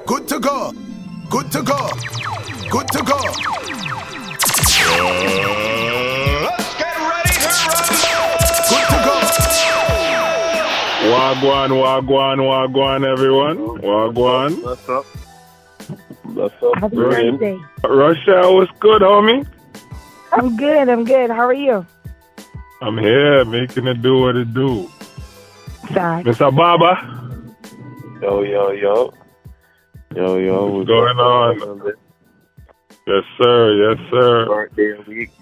Good to go. Good to go. Good to go. Let's get ready to rumble. Good to go. Wagwan, wagwan, wagwan, everyone. Wagwan. What's up? What's up? Happy birthday. Rochelle, what's good, homie? I'm good. How are you? I'm here, making it do what it do. Sorry. Mr. Baba, Yo. what's going on? Yes, sir.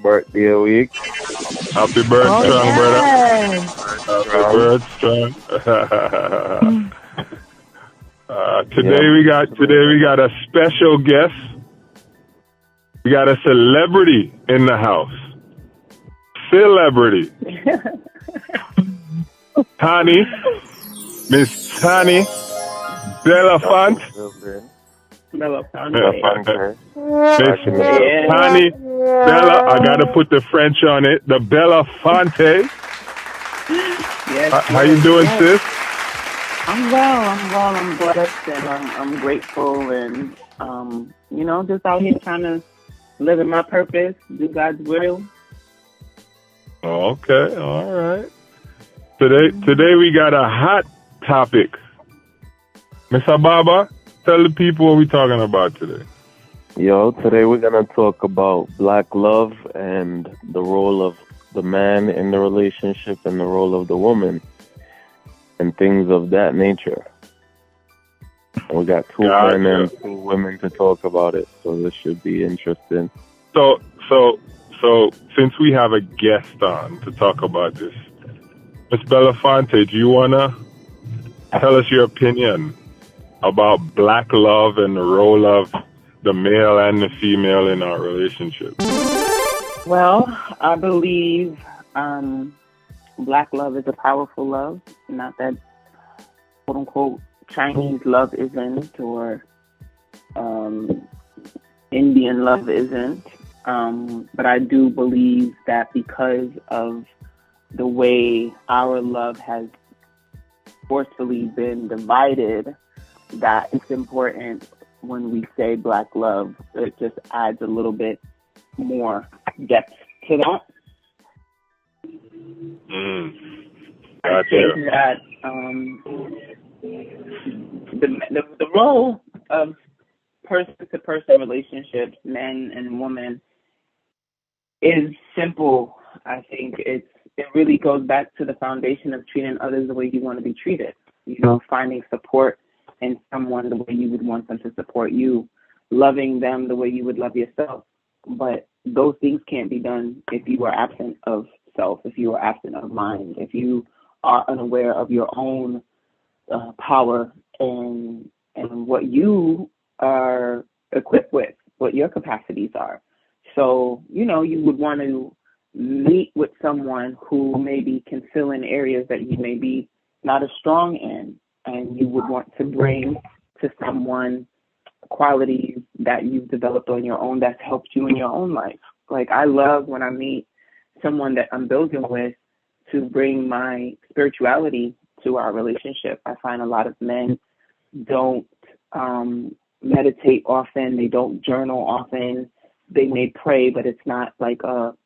Birthday a week. Happy birthday, strong, brother. Happy birthday, strong. Today we got a special guest. We got a celebrity in the house. Celebrity. Miss Toni Belafonte. Miss Toni Bella, I gotta put the French on it. The Belafonte. Yes, How you doing, sis? I'm well. I'm blessed and I'm grateful and just out here trying to live in my purpose, do God's will. Okay, all right. Today we got a hot topic. Miss Ababa, tell the people what we're talking about today. Yo, today we're gonna talk about black love and the role of the man in the relationship and the role of the woman and things of that nature. We got two men and two women to talk about it, so this should be interesting. So since we have a guest on to talk about this, Miss Belafonte, do you wanna tell us your opinion about black love and the role of the male and the female in our relationship? Well, I believe black love is a powerful love. Not that quote unquote Chinese love isn't or Indian love isn't. But I do believe that because of the way our love has forcefully been divided, that it's important when we say black love. It just adds a little bit more depth to that. I think that the role of person-to-person relationships, men and women, is simple. I think it really goes back to the foundation of treating others the way you want to be treated. Finding support in someone the way you would want them to support you, loving them the way you would love yourself. But those things can't be done if you are absent of self, if you are absent of mind, if you are unaware of your own power and what you are equipped with, what your capacities are. So, you would want to meet with someone who maybe can fill in areas that you may be not as strong in, and you would want to bring to someone qualities that you've developed on your own that's helped you in your own life. Like, I love when I meet someone that I'm building with to bring my spirituality to our relationship. I find a lot of men don't meditate often. They don't journal often. They may pray, but it's not like a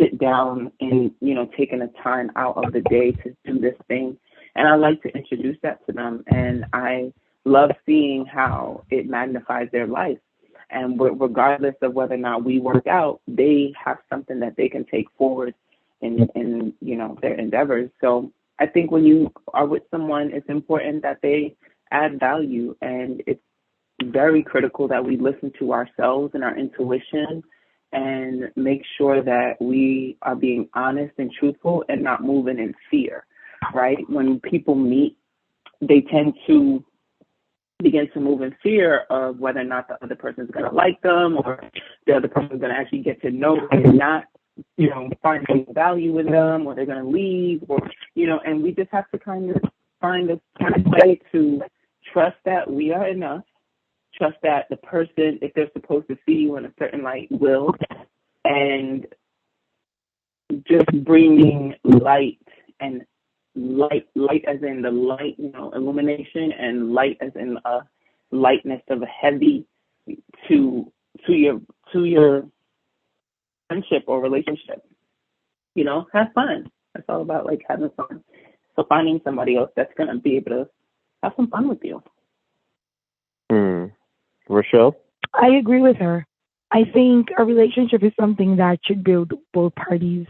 sit down and, taking a time out of the day to do this thing. And I like to introduce that to them. And I love seeing how it magnifies their life. And regardless of whether or not we work out, they have something that they can take forward in their endeavors. So I think when you are with someone, it's important that they add value. And it's very critical that we listen to ourselves and our intuition and make sure that we are being honest and truthful and not moving in fear, right? When people meet, they tend to begin to move in fear of whether or not the other person is going to like them or the other person is going to actually get to know them and not, finding value in them, or they're going to leave, or, and we just have to kind of find a way to trust that we are enough. Trust that the person, if they're supposed to see you in a certain light, will, and just bringing light and light as in the light, illumination, and light as in a lightness of a heavy to your friendship or relationship. You know, have fun. It's all about like having fun. So finding somebody else that's gonna be able to have some fun with you. Rochelle? I agree with her. I think a relationship is something that should build both parties.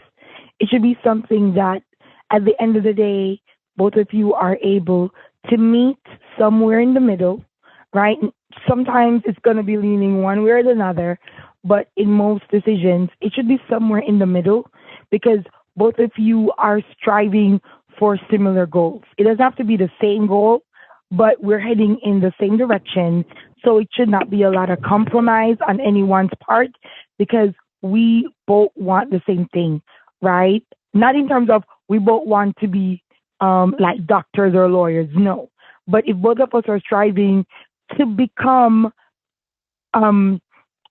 It should be something that at the end of the day, both of you are able to meet somewhere in the middle, right? Sometimes it's going to be leaning one way or another, but in most decisions, it should be somewhere in the middle because both of you are striving for similar goals. It doesn't have to be the same goal, but we're heading in the same direction. So it should not be a lot of compromise on anyone's part because we both want the same thing, right? Not in terms of we both want to be like doctors or lawyers, no. But if both of us are striving to become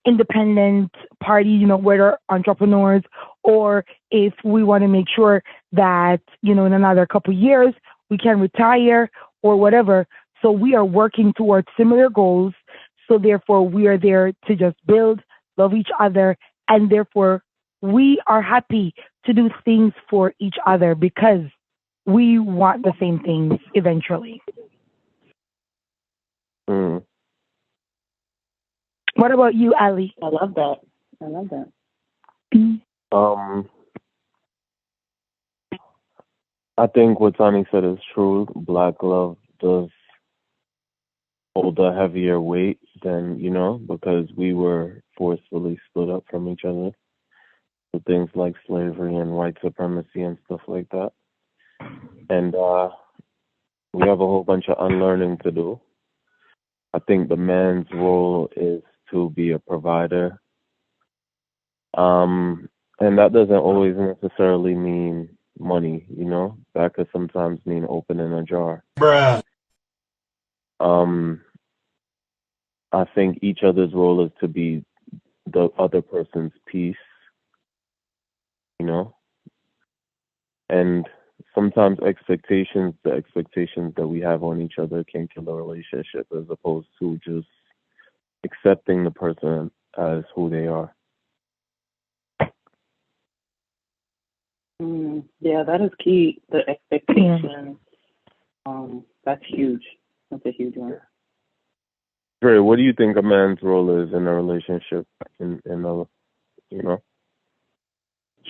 independent parties, you know, whether entrepreneurs or if we want to make sure that, you know, in another couple of years we can retire or whatever. So we are working towards similar goals. So therefore we are there to just build, love each other, and therefore we are happy to do things for each other because we want the same things eventually. What about you, Ali? I love that. I love that. I think what Toni said is true. Black love does hold a heavier weight than, you know, because we were forcefully split up from each other. So things like slavery and white supremacy and stuff like that. And we have a whole bunch of unlearning to do. I think the man's role is to be a provider. And that doesn't always necessarily mean money, you know? That could sometimes mean opening a jar. Bruh. I think each other's role is to be the other person's peace, you know? And sometimes the expectations that we have on each other can kill a relationship as opposed to just accepting the person as who they are. Yeah, that is key. The expectation. That's huge. That's a huge one. Dre, what do you think a man's role is in a relationship? In a, you know?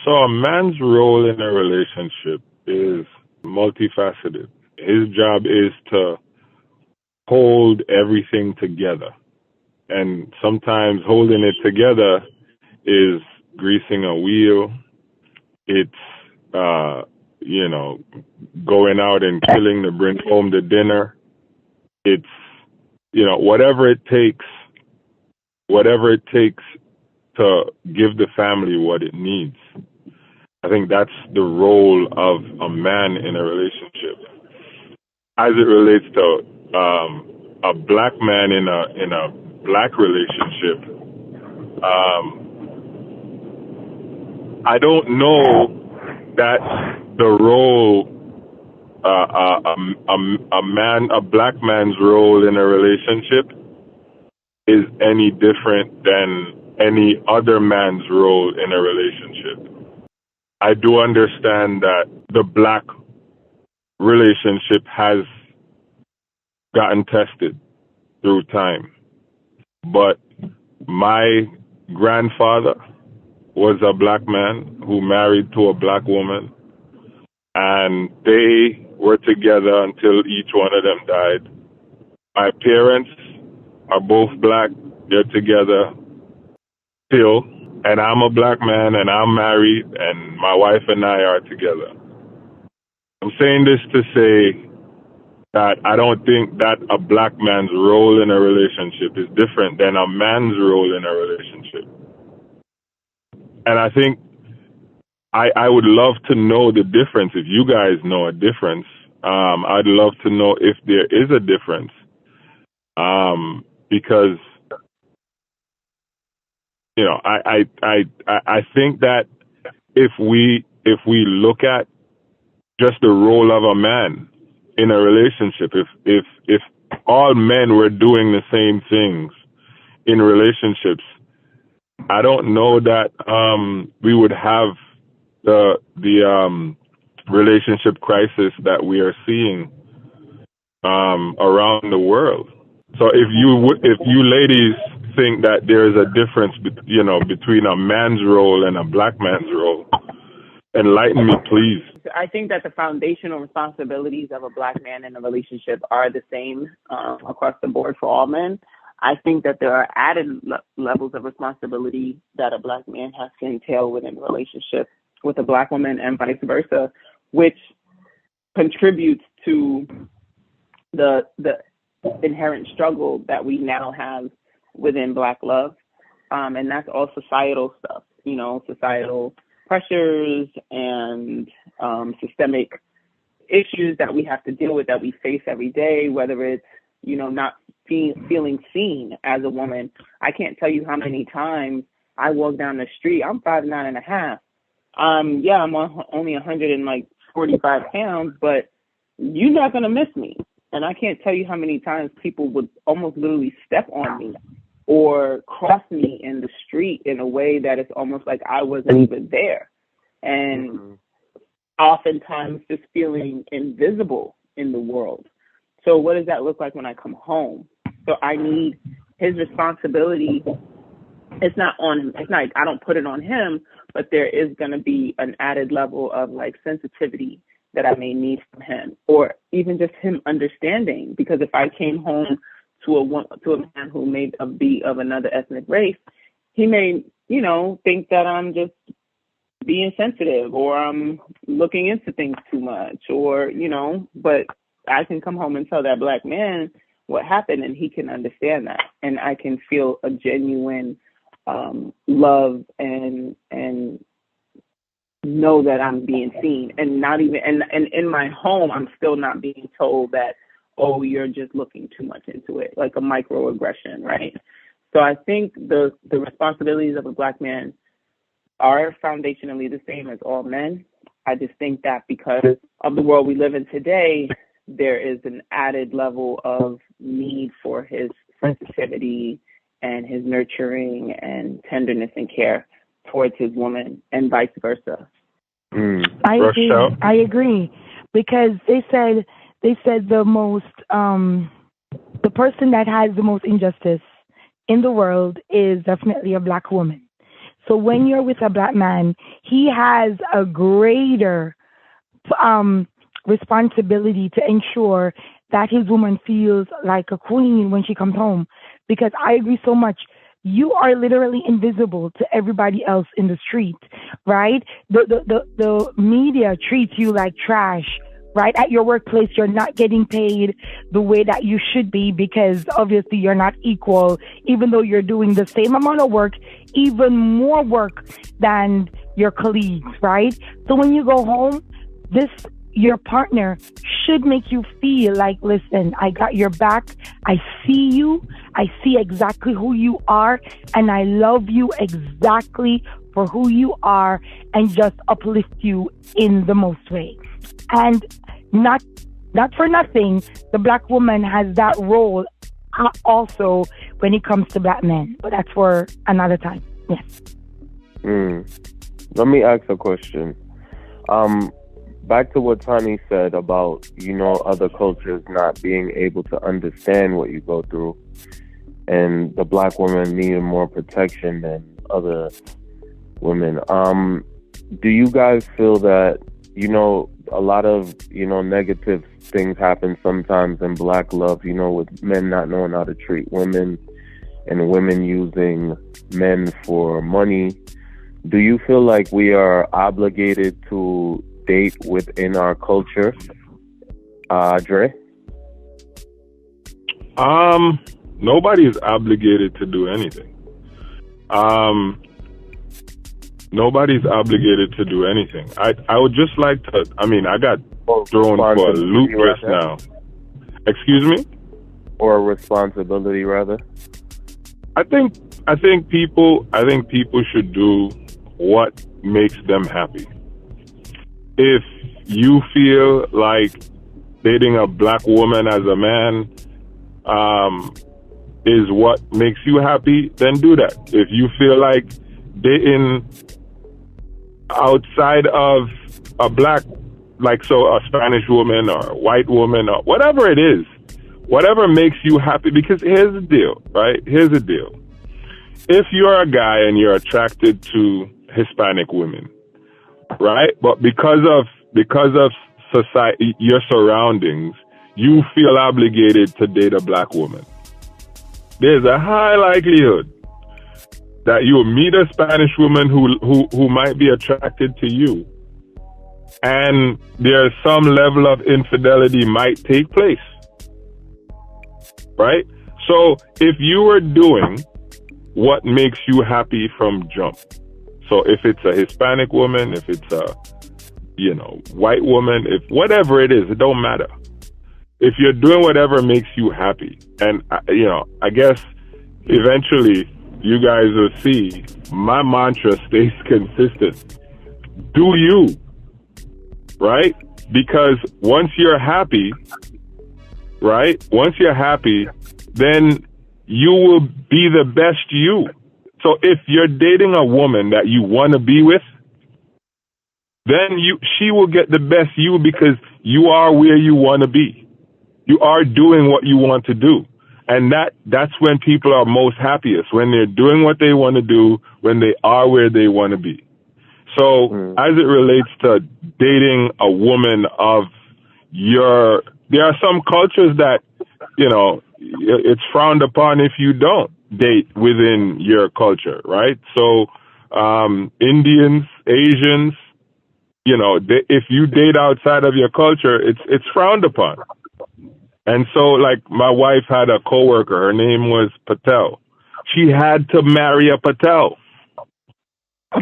So a man's role in a relationship is multifaceted. His job is to hold everything together. And sometimes holding it together is greasing a wheel. It's, you know, going out and killing to bring home the dinner. It's, you know, whatever it takes to give the family what it needs. I think that's the role of a man in a relationship. As it relates to a black man in a black relationship, I don't know that the role a black man's role in a relationship is any different than any other man's role in a relationship. I do understand that the black relationship has gotten tested through time. But my grandfather was a black man who married to a black woman, and they were together until each one of them died. My parents are both black. They're together still. And I'm a black man, and I'm married, and my wife and I are together. I'm saying this to say that I don't think that a black man's role in a relationship is different than a man's role in a relationship. And I think I would love to know the difference. If you guys know a difference, I'd love to know if there is a difference. Because you know, I think that if we look at just the role of a man in a relationship, if all men were doing the same things in relationships, I don't know that we would have the relationship crisis that we are seeing around the world. So if you ladies think that there is a difference, between a man's role and a black man's role, enlighten me, please. I think that the foundational responsibilities of a black man in a relationship are the same across the board for all men. I think that there are added levels of responsibility that a black man has to entail within a relationship with a black woman and vice versa, which contributes to the inherent struggle that we now have within black love. And that's all societal stuff, societal pressures and systemic issues that we have to deal with, that we face every day, whether it's, not feeling seen as a woman. I can't tell you how many times I walk down the street. I'm 5'9.5". I'm only 145 pounds, but you're not going to miss me. And I can't tell you how many times people would almost literally step on me or cross me in the street in a way that it's almost like I wasn't even there. And oftentimes just feeling invisible in the world. So what does that look like when I come home? So I need his responsibility. It's not on him. It's not, I don't put it on him, but there is going to be an added level of sensitivity that I may need from him, or even just him understanding. Because if I came home to a man who may be of another ethnic race, he may, think that I'm just being sensitive, or I'm looking into things too much, or, but I can come home and tell that black man what happened, and he can understand that. And I can feel a genuine love and know that I'm being seen, and not even, and in my home, I'm still not being told that, oh, you're just looking too much into it, like a microaggression, right? So I think the responsibilities of a black man are foundationally the same as all men. I just think that because of the world we live in today, there is an added level of need for his sensitivity and his nurturing and tenderness and care towards his woman, and vice versa. Rochelle? I agree, because they said the most the person that has the most injustice in the world is definitely a black woman. So when you're with a black man, he has a greater responsibility to ensure that his woman feels like a queen when she comes home. Because I agree so much. You are literally invisible to everybody else in the street, right? The media treats you like trash, right? At your workplace, you're not getting paid the way that you should be, because obviously you're not equal, even though you're doing the same amount of work, even more work than your colleagues, right? So when you go home, your partner should make you feel like, listen, I got your back. I see you. I see exactly who you are. And I love you exactly for who you are, and just uplift you in the most way. And not for nothing, the black woman has that role also when it comes to black men. But that's for another time. Yes. Let me ask a question. Back to what Toni said about, other cultures not being able to understand what you go through, and the black woman needing more protection than other women. Do you guys feel that, a lot of, negative things happen sometimes in black love, with men not knowing how to treat women, and women using men for money? Do you feel like we are obligated to date within our culture? Dre? Nobody's obligated to do anything. Nobody's obligated to do anything. I would just like to, I got thrown for a loop just now. Excuse me? Or a responsibility, rather? I think people should do what makes them happy. If you feel like dating a black woman as a man is what makes you happy, then do that. If you feel like dating outside of a black, like so a Spanish woman or a white woman or whatever it is, whatever makes you happy, because here's the deal, right? Here's the deal. If you're a guy and you're attracted to Hispanic women, right? But because of society, your surroundings, you feel obligated to date a black woman. There's a high likelihood that you'll meet a Spanish woman who might be attracted to you, and there's some level of infidelity might take place, right? So if you were doing what makes you happy from jump, so if it's a Hispanic woman, if it's a white woman, if whatever it is, it don't matter. If you're doing whatever makes you happy, and I guess eventually you guys will see my mantra stays consistent. Do you, right? Because once you're happy, right? Once you're happy, then you will be the best you. So if you're dating a woman that you want to be with, then she will get the best you, because you are where you want to be. You are doing what you want to do. And that's when people are most happiest, when they're doing what they want to do, when they are where they want to be. So as it relates to dating a woman of there are some cultures that, it's frowned upon if you don't date within your culture, right? So Indians, Asians, if you date outside of your culture, it's frowned upon. And so, like, my wife had a coworker, her name was Patel. She had to marry a Patel.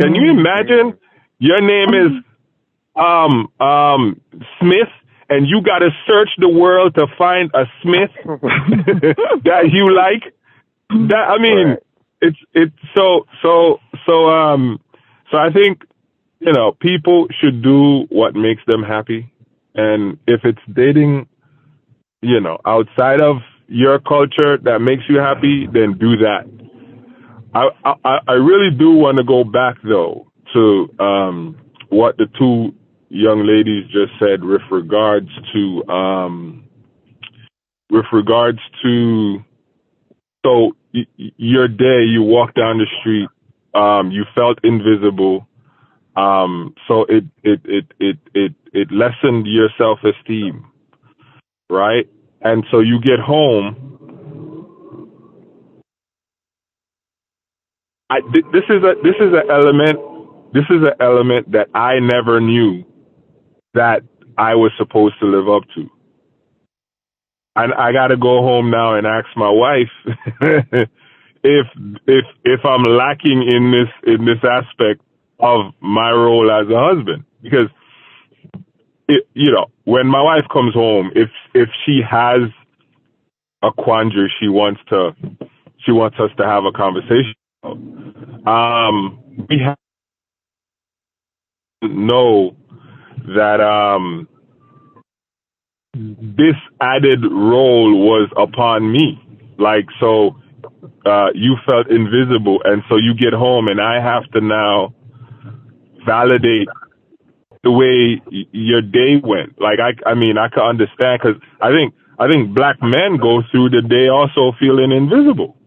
Can you imagine? Your name is Smith, and you got to search the world to find a Smith that you like. So I think, people should do what makes them happy. And if it's dating, outside of your culture that makes you happy, then do that. I really do want to go back, though, to what the two young ladies just said with regards to so your day, you walk down the street, you felt invisible, so it lessened your self-esteem, right? And so you get home. This is an element that I never knew that I was supposed to live up to. And I got to go home now and ask my wife if I'm lacking in this aspect of my role as a husband, because when my wife comes home, if she has a quandary she wants us to have a conversation, we have to know that this added role was upon me. Like, so you felt invisible, and so you get home and I have to now validate the way your day went. Like, I mean, I can understand, because I think black men go through the day also feeling invisible.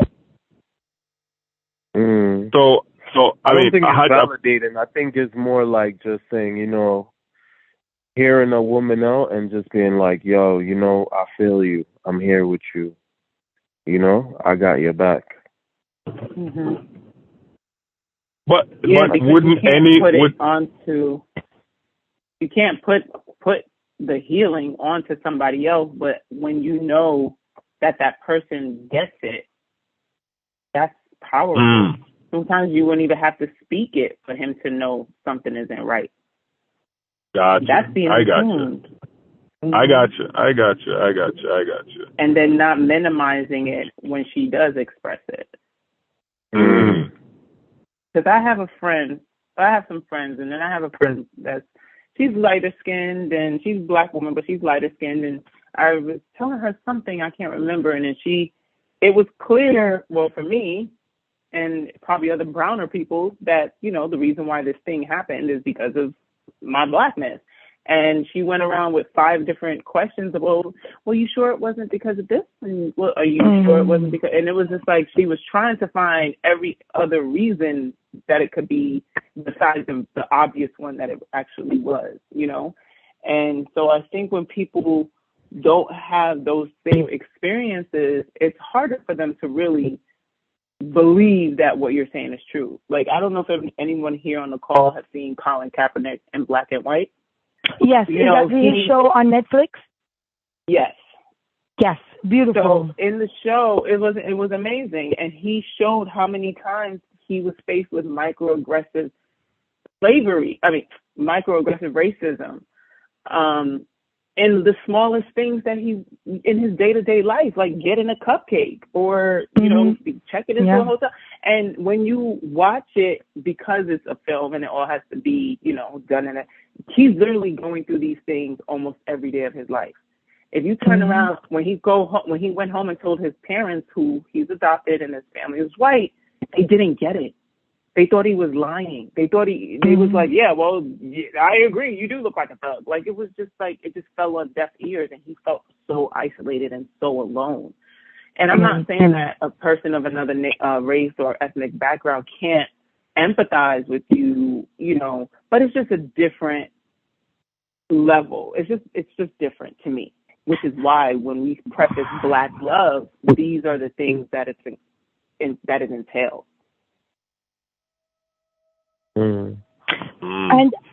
So I don't think it's validating. I think it's more like just saying, hearing a woman out and just being like, yo, I feel you. I'm here with you. I got your back. Mm-hmm. But wouldn't you can't put the healing onto somebody else, but when you know that person gets it, that's powerful. Sometimes you wouldn't even have to speak it for him to know something isn't right. Gotcha. That's being tuned. I got you. And then not minimizing it when she does express it. Because I have some friends, and then I have a friend she's lighter skinned, and she's a black woman, but she's lighter skinned, and I was telling her something, I can't remember, and then it was clear, well, for me, and probably other browner people, that, you know, the reason why this thing happened is because of my blackness. And she went around with 5 different questions about, well, you sure it wasn't because of this? And, well, are you sure it wasn't because? And it was just like she was trying to find every other reason that it could be besides the obvious one that it actually was, you know? And so I think when people don't have those same experiences, it's harder for them to really believe that what you're saying is true. Like, I don't know if anyone here on the call has seen Colin Kaepernick in Black and White. Yes, is that his show on Netflix? Yes. Yes, beautiful. So in the show, it was amazing, and he showed how many times he was faced with microaggressive racism, in the smallest things that he in his day-to-day life, like getting a cupcake or you know, checking into a hotel. And when you watch it, because it's a film and it all has to be, you know, done in it, he's literally going through these things almost every day of his life. If you turn around, when he went home and told his parents, who he's adopted and his family was white, they didn't get it. They thought he was lying. They thought he was like, yeah, well, I agree. You do look like a thug. Like, it was just like, it just fell on deaf ears, and he felt so isolated and so alone. And I'm not saying that a person of another race or ethnic background can't empathize with you, you know, but it's just a different level. It's just different to me, which is why when we preface Black love, these are the things that it entails. And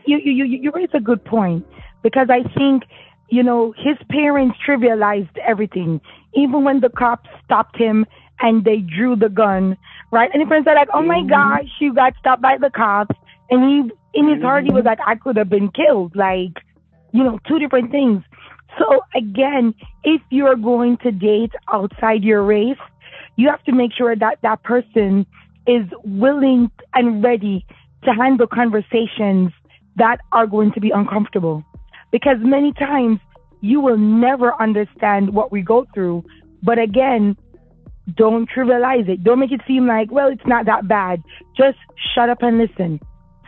you raise a good point, because I think, you know, his parents trivialized everything, even when the cops stopped him and they drew the gun, right? And his parents are like, oh my gosh, you got stopped by the cops. And he, in his heart, he was like, I could have been killed. Like, you know, 2 different things. So again, if you're going to date outside your race, you have to make sure that that person is willing and ready to handle conversations that are going to be uncomfortable. Because many times you will never understand what we go through. But again, don't trivialize it. Don't make it seem like, well, it's not that bad. Just shut up and listen.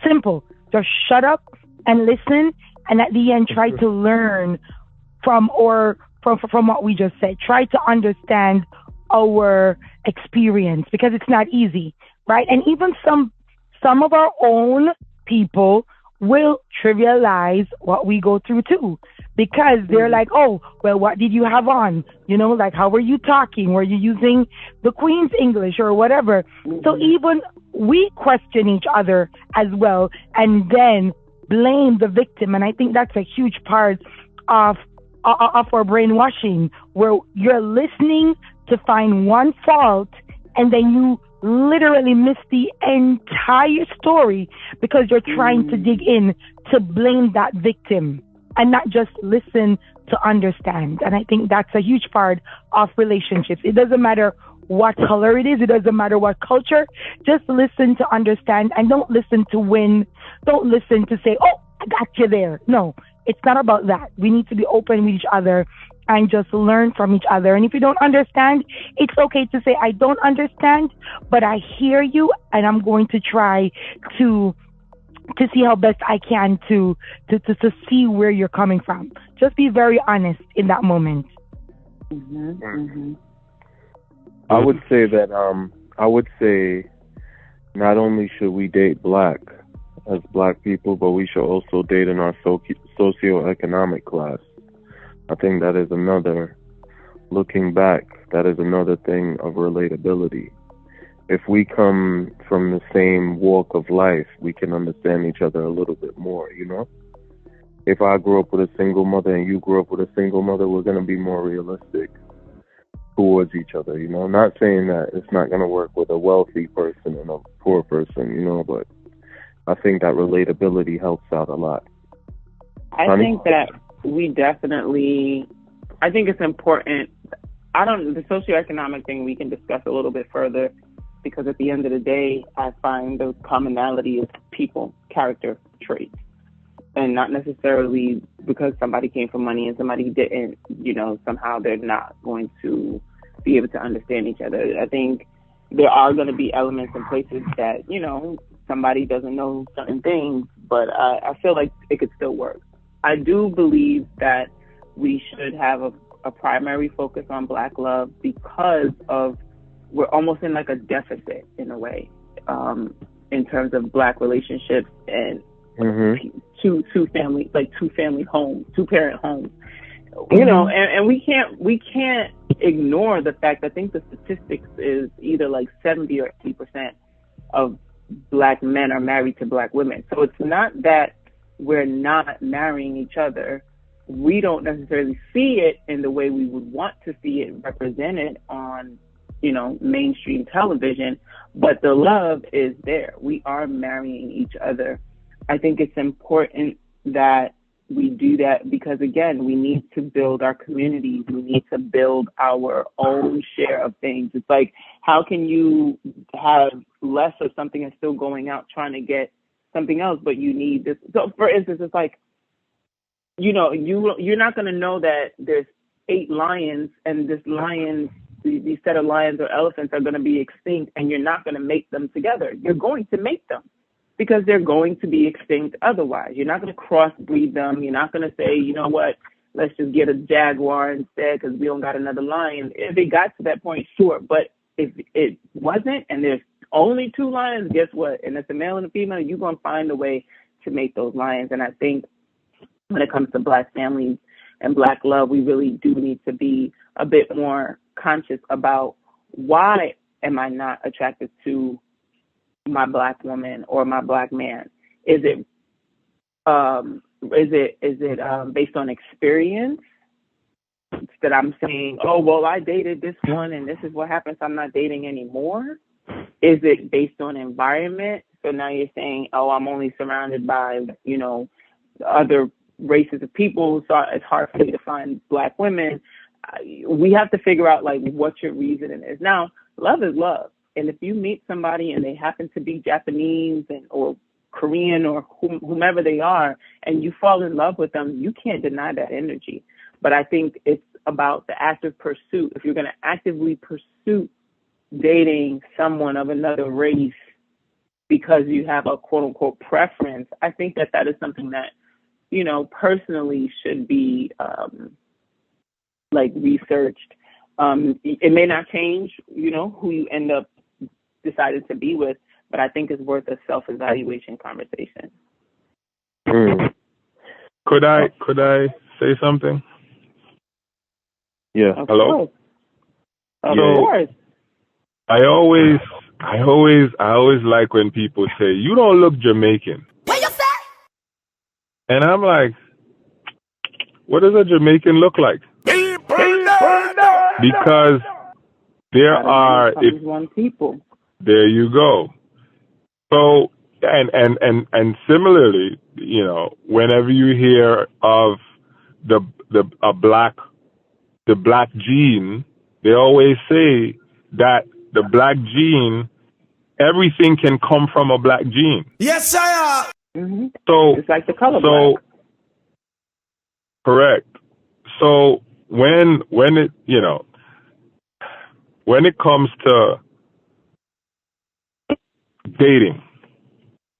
Simple. Just shut up and listen. And at the end, try to learn from what we just said. Try to understand our experience, because it's not easy, right? And even some of our own people will trivialize what we go through too, because they're like, oh, well, what did you have on? You know, like, how were you talking? Were you using the Queen's English or whatever? So even we question each other as well, and then blame the victim. And I think that's a huge part of our brainwashing, where you're listening to find one fault, and then you literally miss the entire story because you're trying to dig in to blame that victim and not just listen to understand. And I think that's a huge part of relationships. It doesn't matter what color it is. It doesn't matter what culture. Just listen to understand, and don't listen to win. Don't listen to say, oh, I got you there. No, it's not about that. We need to be open with each other and just learn from each other. And if you don't understand, it's okay to say, I don't understand, but I hear you, and I'm going to try to see how best I can to see where you're coming from. Just be very honest in that moment. I would say that not only should we date black as black people, but we should also date in our socioeconomic class. I think that is another, looking back, that is another thing of relatability. If we come from the same walk of life, we can understand each other a little bit more, you know? If I grew up with a single mother and you grew up with a single mother, we're going to be more realistic towards each other, you know? Not saying that it's not going to work with a wealthy person and a poor person, you know, but I think that relatability helps out a lot. I think that we definitely, I think it's important. The socioeconomic thing we can discuss a little bit further, because at the end of the day, I find the commonality is people, character traits. and not necessarily because somebody came from money and somebody didn't, somehow they're not going to be able to understand each other. I think there are going to be elements and places that, somebody doesn't know certain things, but I feel like it could still work. I do believe that we should have a primary focus on Black love because we're almost in like a deficit in a way, in terms of Black relationships and two parent homes, and we can't ignore the fact. I think the statistics is either like 70 or 80% of Black men are married to Black women. So it's not that we're not marrying each other. We don't necessarily see it in the way we would want to see it represented on, mainstream television, but the love is there. We are marrying each other. I think it's important that we do that because, again, we need to build our communities. We need to build our own share of things. It's like, how can you have less of something and still going out trying to get something else, but you need this? So, for instance, it's like, you're not going to know that there's 8 lions and these set of lions or elephants are going to be extinct, and you're not going to make them together. You're going to make them, because they're going to be extinct otherwise. You're not going to crossbreed them. You're not going to say, you know what, let's just get a jaguar instead because we don't got another lion. If it got to that point, sure. But if it wasn't and there's only 2 lions, guess what? And it's a male and a female, you're going to find a way to make those lions. And I think when it comes to Black families and Black love, we really do need to be a bit more conscious about, why am I not attracted to my Black woman or my Black man? Is it based on experience that I'm saying, oh, well, I dated this one and this is what happens, I'm not dating anymore? Is it based on environment? So now you're saying, oh, I'm only surrounded by, other races of people, so it's hard for me to find Black women. We have to figure out like what your reasoning is. Now, love is love. And if you meet somebody and they happen to be Japanese or Korean or whomever they are, and you fall in love with them, you can't deny that energy. But I think it's about the active pursuit. If you're going to actively pursue dating someone of another race because you have a quote unquote preference, I think that is something that, personally should be researched. It may not change, who you end up decided to be with, but I think it's worth a self-evaluation conversation. Could I say something? Yeah. Hello? Of course. I always like when people say, you don't look Jamaican. What you say? And I'm like, what does a Jamaican look like? Because there are one people. There you go. So and similarly, whenever you hear of the black gene, they always say that the Black gene, everything can come from a Black gene. Yes, sir. Mm-hmm. So it's like the color Black. Correct. So when it comes to dating,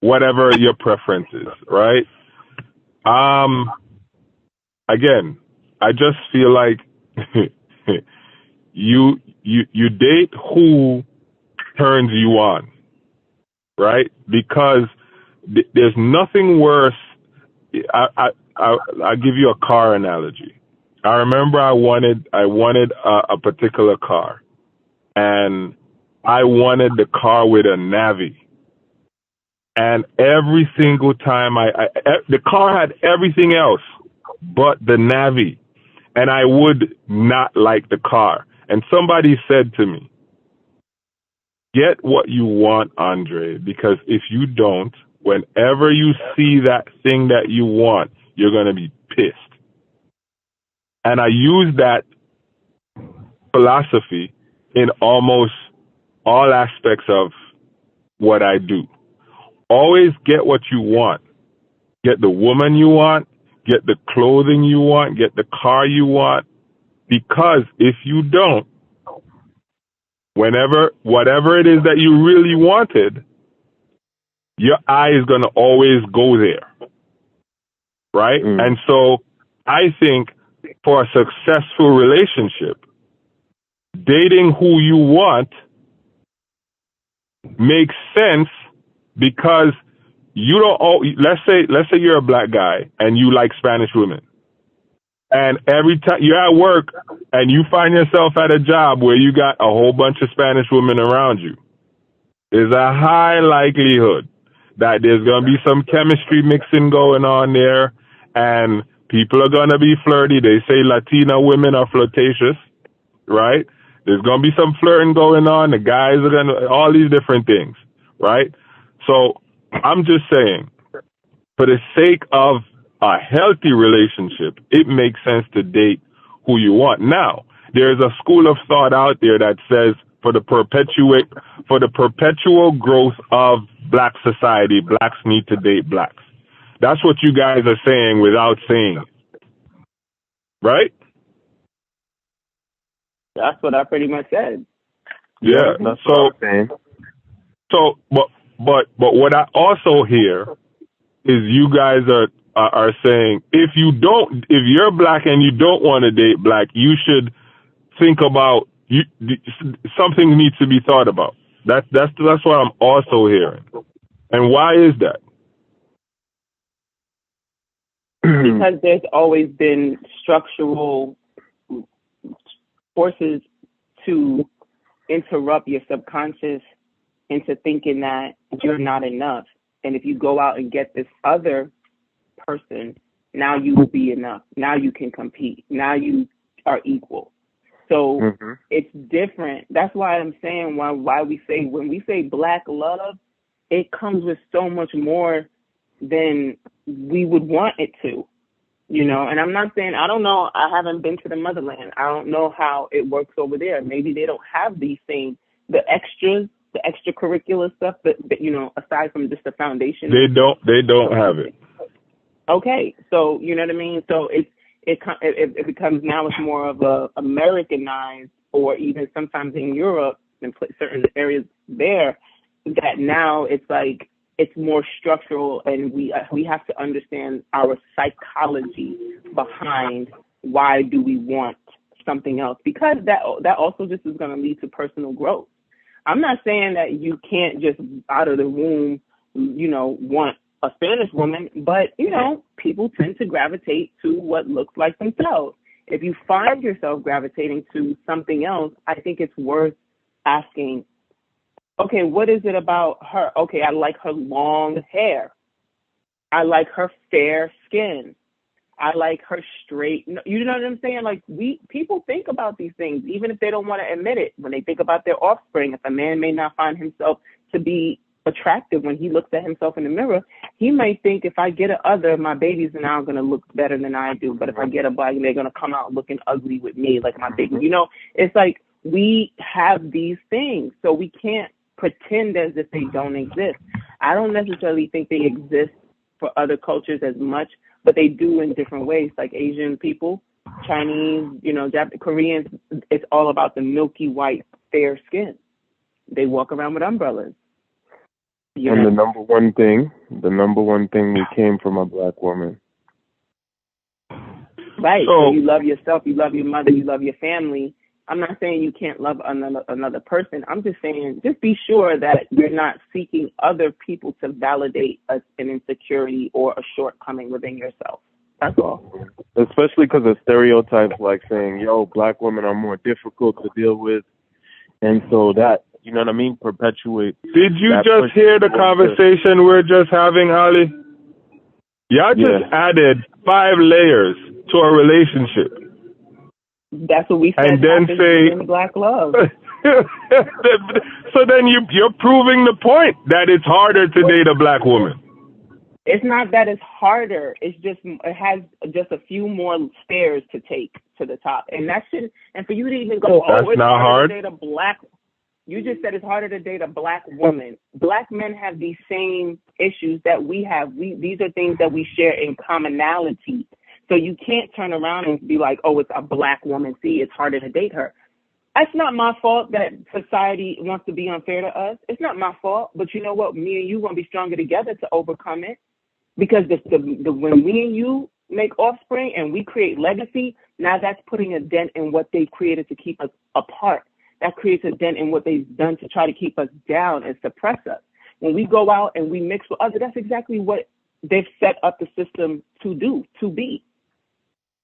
whatever your preference is, right? Again, I just feel like you date who turns you on, right? Because there's nothing worse. I'll give you a car analogy. I remember I wanted a particular car, and I wanted the car with a Navi. And every single time the car had everything else but the Navi, and I would not like the car. And somebody said to me, get what you want, Andre, because if you don't, whenever you see that thing that you want, you're going to be pissed. And I use that philosophy in almost all aspects of what I do. Always get what you want, get the woman you want, get the clothing you want, get the car you want. Because if you don't, whatever it is that you really wanted, your eye is going to always go there. Right? And so I think for a successful relationship, dating who you want makes sense because you don't. Let's say you're a black guy and you like Spanish women, and every time you're at work and you find yourself at a job where you got a whole bunch of Spanish women around you, there's a high likelihood that there's going to be some chemistry mixing going on there, and people are going to be flirty. They say Latina women are flirtatious, right? There's going to be some flirting going on. The guys are going to, all these different things, right? So I'm just saying, for the sake of a healthy relationship, it makes sense to date who you want. Now, there's a school of thought out there that says for the perpetual growth of black society, blacks need to date blacks. That's what you guys are saying without saying it. Right? That's what I pretty much said. Yeah. That's what I'm saying. So, but what I also hear is you guys are saying if you're black and you don't want to date black, you should think about something needs to be thought about. That's what I'm also hearing. And why is that? Because there's always been structural forces to interrupt your subconscious into thinking that you're not enough. And if you go out and get this other person, now you will be enough. Now you can compete. Now you are equal. So it's different. That's why I'm saying why we say, when we say black love, it comes with so much more than we would want it to, you know. And I'm not saying, I don't know, I haven't been to the motherland. I don't know how it works over there. Maybe they don't have these things, the extras, the extracurricular stuff that you know, aside from just the foundation. They don't have it. Okay, so you know what I mean. So it becomes, now it's more of a Americanized, or even sometimes in Europe and certain areas there, that now it's like it's more structural, and we have to understand our psychology behind why do we want something else, because that also just is going to lead to personal growth. I'm not saying that you can't just out of the womb, you know, want a Spanish woman, but, you know, people tend to gravitate to what looks like themselves. If you find yourself gravitating to something else, I think it's worth asking, okay, what is it about her? Okay, I like her long hair. I like her fair skin. I like her straight. You know what I'm saying? Like, people think about these things, even if they don't want to admit it. When they think about their offspring, if a man may not find himself to be attractive when he looks at himself in the mirror, he might think, if I get a other, my babies are now going to look better than I do. But if I get a black, they're going to come out looking ugly with me, like my baby. You know, it's like we have these things, so we can't pretend as if they don't exist. I don't necessarily think they exist for other cultures as much, but they do in different ways, like Asian people, Chinese, you know, Japanese, Koreans. It's all about the milky white, fair skin. They walk around with umbrellas. And the number one thing, we came from a black woman. Right. So you love yourself, you love your mother, you love your family. I'm not saying you can't love another person. I'm just saying, just be sure that you're not seeking other people to validate an insecurity or a shortcoming within yourself. That's all. Especially because of stereotypes like saying, yo, black women are more difficult to deal with. And so that, you know what I mean, perpetuate. Did you just hear the conversation we're just having, Ali? Y'all just added 5 layers to a relationship. That's what we said. And then say in black love. So then you're proving the point that it's harder to date a black woman. It's not that it's harder. It's just, it has just a few more stairs to take to the top, and that should. And for you to even go, that's it's not hard to date a black. You just said it's harder to date a black woman. Black men have these same issues that we have. These are things that we share in commonality. So you can't turn around and be like, oh, it's a black woman. See, it's harder to date her. It's not my fault that society wants to be unfair to us. It's not my fault. But you know what? Me and you going to be stronger together to overcome it. Because when me and you make offspring and we create legacy, now that's putting a dent in what they created to keep us apart. That creates a dent in what they've done to try to keep us down and suppress us. When we go out and we mix with others, that's exactly what they've set up the system to do, to be.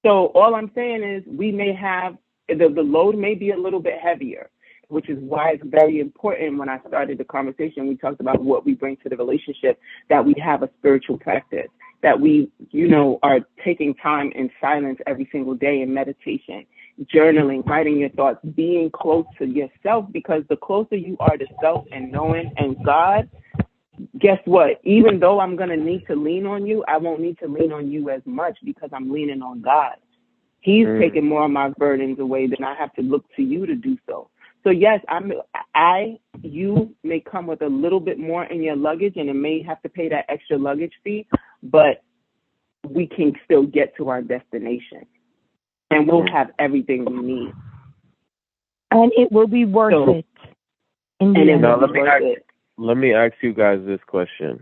So all I'm saying is we may have, the load may be a little bit heavier, which is why it's very important. When I started the conversation, we talked about what we bring to the relationship, that we have a spiritual practice, that we, are taking time in silence every single day in meditation, journaling, writing your thoughts, being close to yourself, because the closer you are to self and knowing and God, guess what? Even though I'm going to need to lean on you, I won't need to lean on you as much because I'm leaning on God. He's taking more of my burdens away than I have to look to you to do so. So yes, you may come with a little bit more in your luggage and it may have to pay that extra luggage fee, but we can still get to our destination and we'll have everything we need. And it will be worth it. Now, let me ask you guys this question.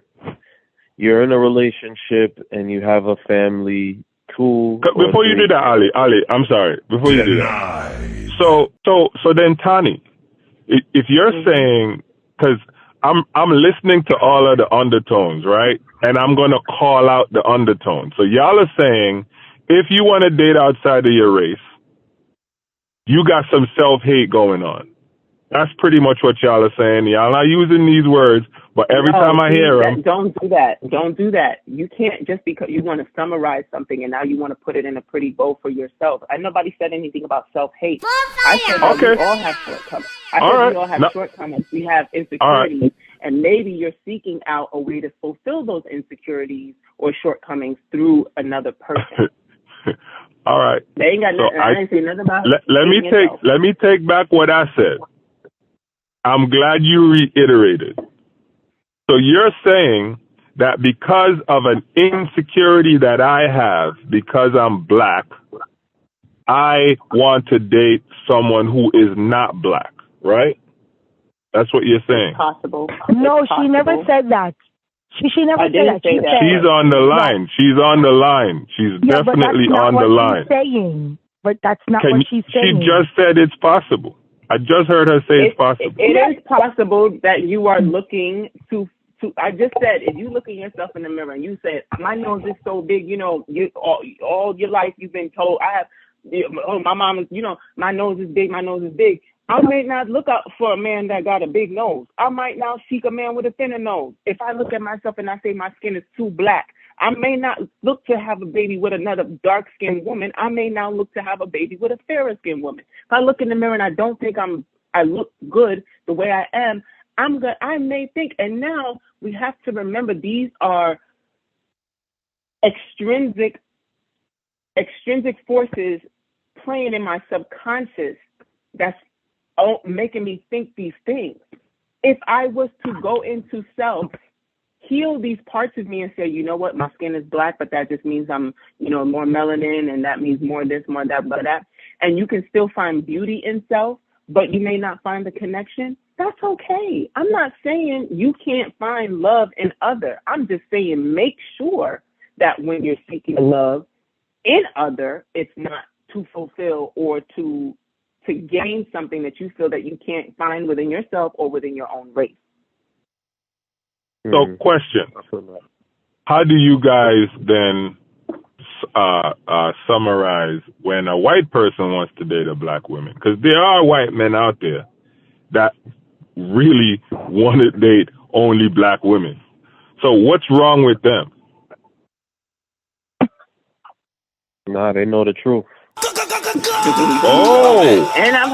You're in a relationship and you have a family, before you do that, Ali, I'm sorry. Before you do that. So then, Toni, if you're saying, because I'm listening to all of the undertones, right? And I'm going to call out the undertones. So y'all are saying, if you want to date outside of your race, you got some self-hate going on. That's pretty much what y'all are saying. Y'all not using these words, but every time I hear them. Don't do that. Don't do that. You can't, just because you want to summarize something and now you want to put it in a pretty bow for yourself. Nobody said anything about self-hate. I said that we all have shortcomings. We all have shortcomings. We have insecurities. And maybe you're seeking out a way to fulfill those insecurities or shortcomings through another person. All right. They ain't got nothing. I ain't say nothing about it. Let me take back what I said. I'm glad you reiterated. So you're saying that because of an insecurity that I have, because I'm black, I want to date someone who is not black, right? That's what you're saying. It's possible. No, she never said that. She never said that. She's on the line. She's on the line. She's definitely on the line. But that's not what she's saying. She just said it's possible. I just heard her say it's possible. It is possible that you are looking to. I just said, if you look at yourself in the mirror and you say, my nose is so big, all your life you've been told, my mom is, my nose is big, my nose is big. I may not look out for a man that got a big nose. I might now seek a man with a thinner nose. If I look at myself and I say my skin is too black, I may not look to have a baby with another dark-skinned woman. I may now look to have a baby with a fairer-skinned woman. If I look in the mirror and I don't think I look good the way I am, I may think, and now we have to remember these are extrinsic forces playing in my subconscious that's making me think these things. If I was to go into self, heal these parts of me and say, you know what, my skin is black, but that just means I'm, more melanin, and that means more this, more that, blah, that. And you can still find beauty in self, but you may not find the connection. That's okay. I'm not saying you can't find love in other. I'm just saying make sure that when you're seeking love in other, it's not to fulfill or to gain something that you feel that you can't find within yourself or within your own race. So, question: how do you guys then summarize when a white person wants to date a black woman? Because there are white men out there that really want to date only black women. So, what's wrong with them? Nah, they know the truth. Oh, and I've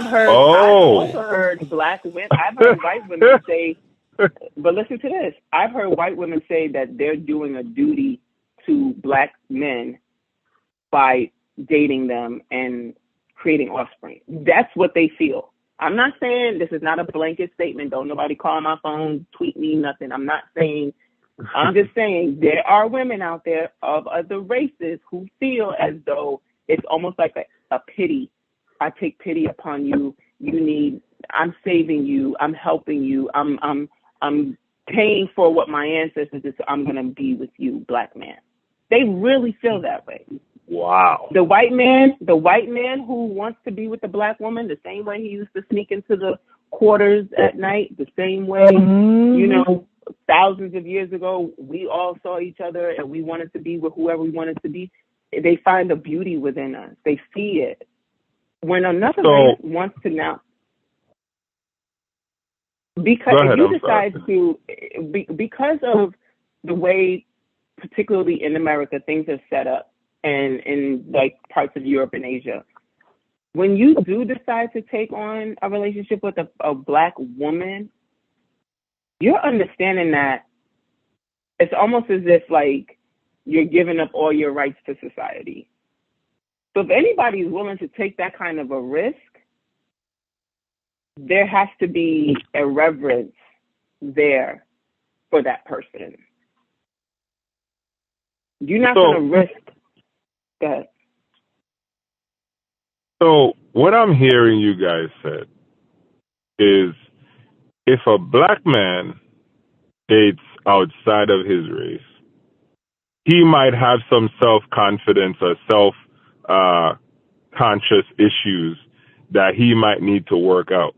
heard. Oh, I've also heard black women. I've heard white women say. But listen to this. I've heard white women say that they're doing a duty to black men by dating them and creating offspring. That's what they feel. I'm not saying this is not a blanket statement. Don't nobody call my phone, tweet me, nothing. I'm not saying. I'm just saying there are women out there of other races who feel as though it's almost like a pity. I take pity upon you. I'm saving you. I'm helping you. I'm paying for what my ancestors did, so I'm going to be with you, black man. They really feel that way. Wow. The white man who wants to be with the black woman, the same way he used to sneak into the quarters at night, the same way, thousands of years ago, we all saw each other and we wanted to be with whoever we wanted to be. They find the beauty within us. They see it. When another race wants to now, because because of the way, particularly in America, things are set up, and in like parts of Europe and Asia, when you do decide to take on a relationship with a black woman, you're understanding that it's almost as if like you're giving up all your rights to society. So if anybody is willing to take that kind of a risk, there has to be a reverence there for that person. You're not going to risk that. So what I'm hearing you guys said is, if a black man dates outside of his race, he might have some self-confidence or self-conscious issues that he might need to work out.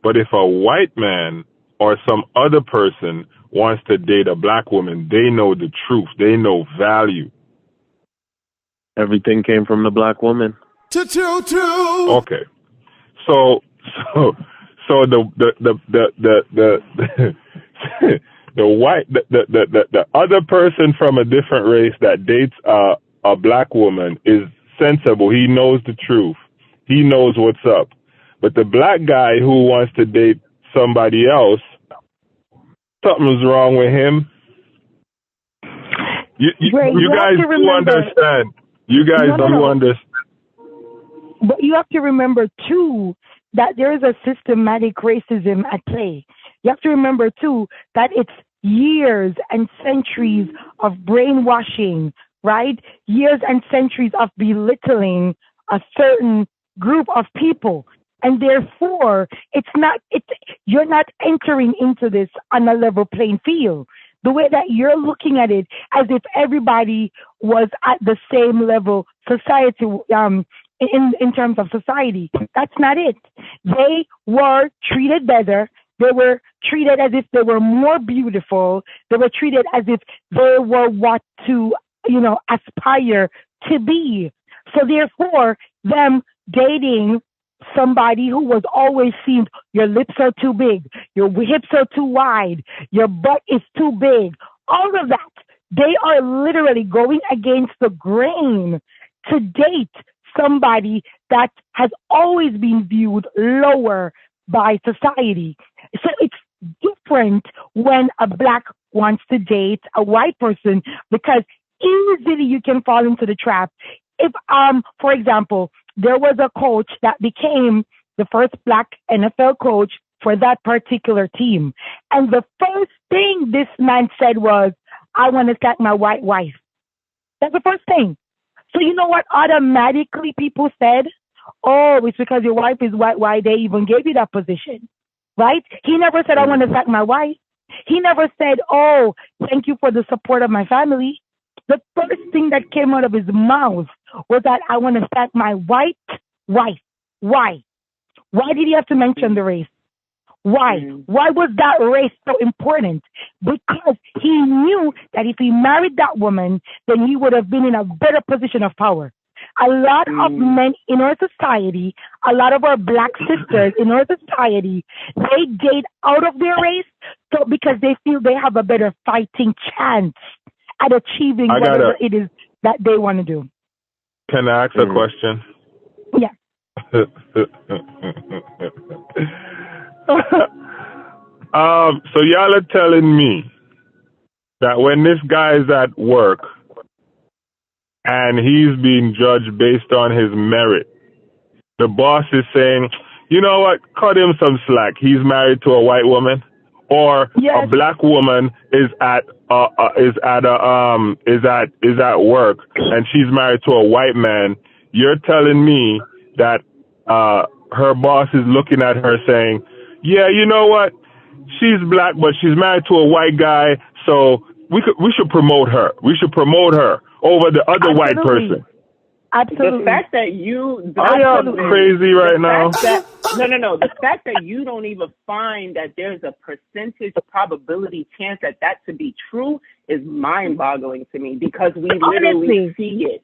But if a white man or some other person wants to date a black woman, they know the truth. They know value. Everything came from the black woman. True. Okay. So the the other person from a different race that dates a black woman is sensible. He knows the truth. He knows what's up. But the black guy who wants to date somebody else, something's wrong with him. You guys do understand. You guys do understand. But you have to remember, too, that there is a systematic racism at play. You have to remember, too, that it's years and centuries of brainwashing, right? Years and centuries of belittling a certain group of people. And therefore, you're not entering into this on a level playing field. The way that you're looking at it, as if everybody was at the same level society, in terms of society. That's not it. They were treated better. They were treated as if they were more beautiful. They were treated as if they were what to, aspire to be. So therefore, them dating somebody who was always seen, your lips are too big, your hips are too wide, your butt is too big, all of that, they are literally going against the grain to date somebody that has always been viewed lower by society. So it's different when a black wants to date a white person, because easily you can fall into the trap. If, for example, there was a coach that became the first black NFL coach for that particular team, and the first thing this man said was, I want to sack my white wife. That's the first thing. So you know what automatically people said? Oh, it's because your wife is white, why they even gave you that position, right? He never said, I want to sack my wife. He never said, oh, thank you for the support of my family. The first thing that came out of his mouth was that I want to sack my white wife. Why? Why did he have to mention the race? Why? Why was that race so important? Because he knew that if he married that woman, then he would have been in a better position of power. A lot of men in our society, a lot of our black sisters in our society, they date out of their race so because they feel they have a better fighting chance at achieving whatever it is that they want to do. Can I ask a question? Yeah. So y'all are telling me that when this guy's at work and he's being judged based on his merit, the boss is saying, you know what? Cut him some slack. He's married to a white woman, or a black woman is at work and she's married to a white man. You're telling me that her boss is looking at her saying, "Yeah, you know what? She's black, but she's married to a white guy, so we should promote her. We should promote her over the other white person." Absolutely. The fact that you are you crazy right now? No. The fact that you don't even find that there's a percentage probability chance that to be true is mind-boggling to me, because we literally see it.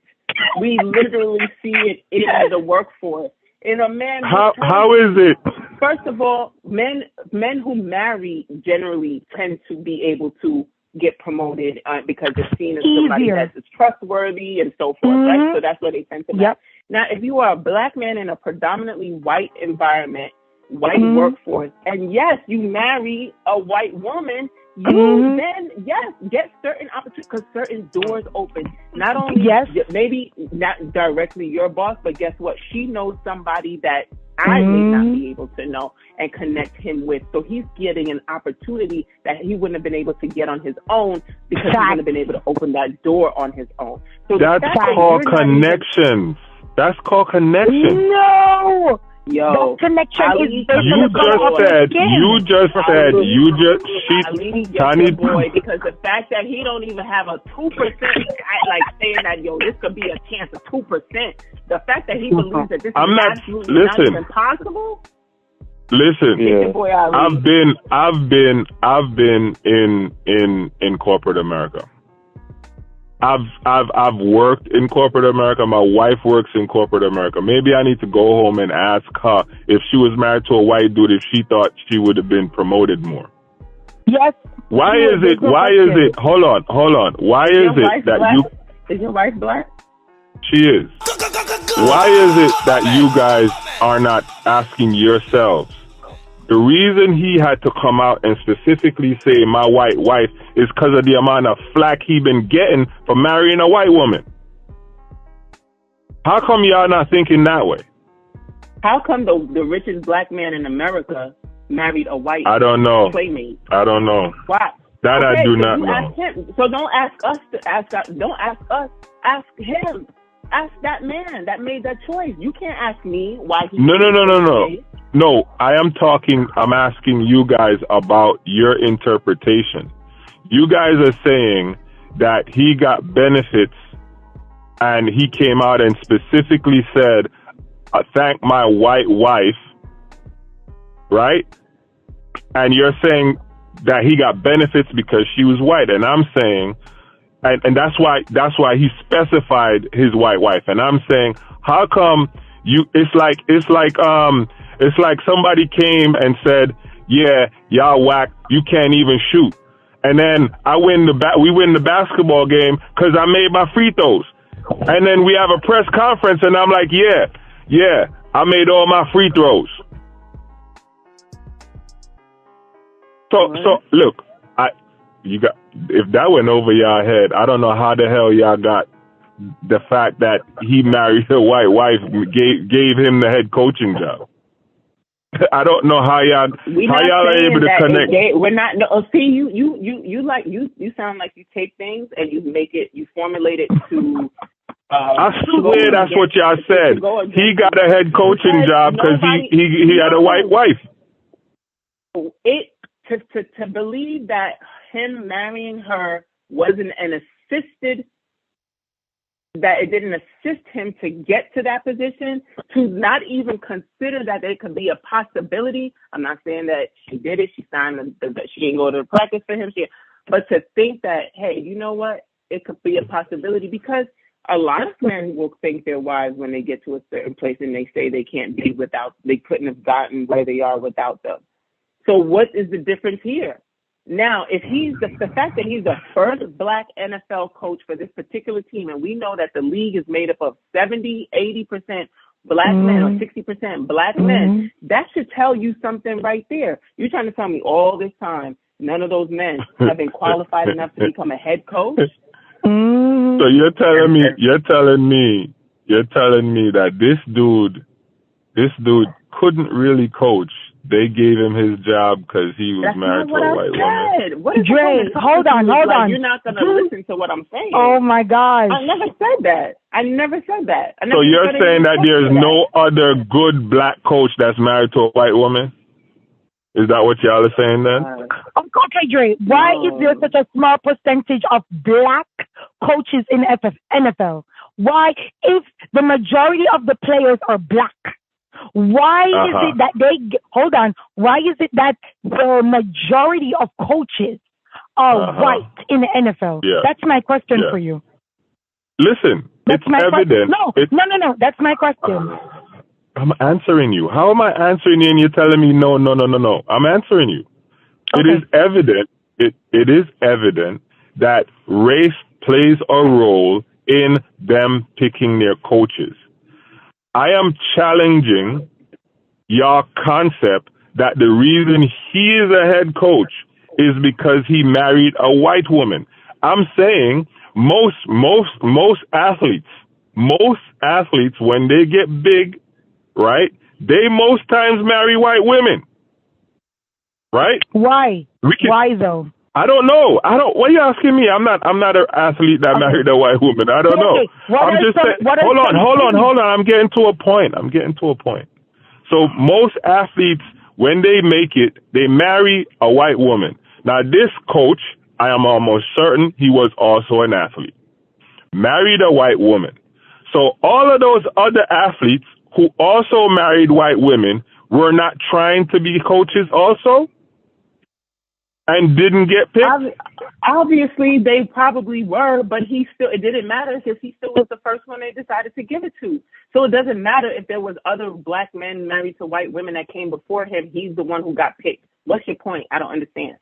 We literally see it in the workforce. In a man, how is it? First of all, men who marry generally tend to be able to get promoted because they're seen as somebody that is trustworthy and so forth, right? So that's where they tend to marry. Now, if you are a black man in a predominantly white environment, white workforce, and yes, you marry a white woman, you then, get certain opportunities, because certain doors open. Not only, maybe not directly your boss, but guess what? She knows somebody that I may not be able to know and connect him with. So he's getting an opportunity that he wouldn't have been able to get on his own, because he wouldn't have been able to open that door on his own. So that's called connections. That's called connection. No! Yo, that connection is Tony boy, because the fact that he don't even have a 2%, like saying that, yo, this could be a chance of 2%. The fact that he believes that this is absolutely not even possible. Listen, I've been in corporate America. I've worked in corporate America. My wife works in corporate America. Maybe I need to go home and ask her, if she was married to a white dude, if she thought she would have been promoted more. Yes. Why is it? Hold on. Why is it that black? you? Is your wife black? She is. Why is it that you guys are not asking yourselves? The reason he had to come out and specifically say my white wife is because of the amount of flack he been getting for marrying a white woman. How come y'all not thinking that way? How come the richest black man in America married a white playmate? I don't know. Why? That I do not know. Ask him. So don't ask us to ask. Don't ask us. Ask him. Ask that man that made that choice. You can't ask me why he. No. No, I'm asking you guys about your interpretation. You guys are saying that he got benefits and he came out and specifically said, I thank my white wife, right? And you're saying that he got benefits because she was white. And I'm saying, and that's why he specified his white wife. And I'm saying, how come it's like somebody came and said, yeah, y'all whack, you can't even shoot. And then we win the basketball game because I made my free throws. And then we have a press conference and I'm like, yeah, I made all my free throws. So look, if that went over y'all head, I don't know how the hell y'all got the fact that he married a white wife, gave him the head coaching job. I don't know how y'all are able to connect. We're not. No, see, you sound like you take things and you formulate it to. I swear that's what y'all said. He got a head coaching job because he had a white wife. To believe that him marrying her wasn't an assisted. That it didn't assist him to get to that position, to not even consider that there could be a possibility. I'm not saying that she did it. She signed that she didn't go to the practice for him. But to think that, hey, you know what? It could be a possibility, because a lot of men will think their wives when they get to a certain place and they say they can't be without, they couldn't have gotten where they are without them. So what is the difference here? Now, if he's the fact that he's the first black NFL coach for this particular team, and we know that the league is made up of 70, 80% black men or 60% black men, that should tell you something right there. You're trying to tell me all this time none of those men have been qualified enough to become a head coach? So you're telling me that this dude couldn't really coach. They gave him his job because he was married to a white woman. What is Dre, hold on. You're not going to listen to what I'm saying. Oh, my gosh. I never said that. So you're saying that there's no other good black coach that's married to a white woman? Is that what y'all are saying then? Okay, Dre, why is there such a small percentage of black coaches in NFL? Why, if the majority of the players are black, why is it that why is it that the majority of coaches are white in the NFL? Yeah. That's my question for you. Listen, it's evident. No, that's my question. I'm answering you. How am I answering you and you're telling me no? I'm answering you. Okay. It is evident. It is evident that race plays a role in them picking their coaches. I am challenging your concept that the reason he is a head coach is because he married a white woman. I'm saying most athletes, when they get big, right, they most times marry white women. Right? Why? Why though? I don't know. What are you asking me? I'm not an athlete that married a white woman. I don't know. I'm just saying. Hold on. I'm getting to a point. So most athletes, when they make it, they marry a white woman. Now this coach, I am almost certain he was also an athlete. Married a white woman. So all of those other athletes who also married white women were not trying to be coaches also? And didn't get picked? Obviously, they probably were, but it didn't matter because he still was the first one they decided to give it to. So it doesn't matter if there was other black men married to white women that came before him. He's the one who got picked. What's your point? I don't understand.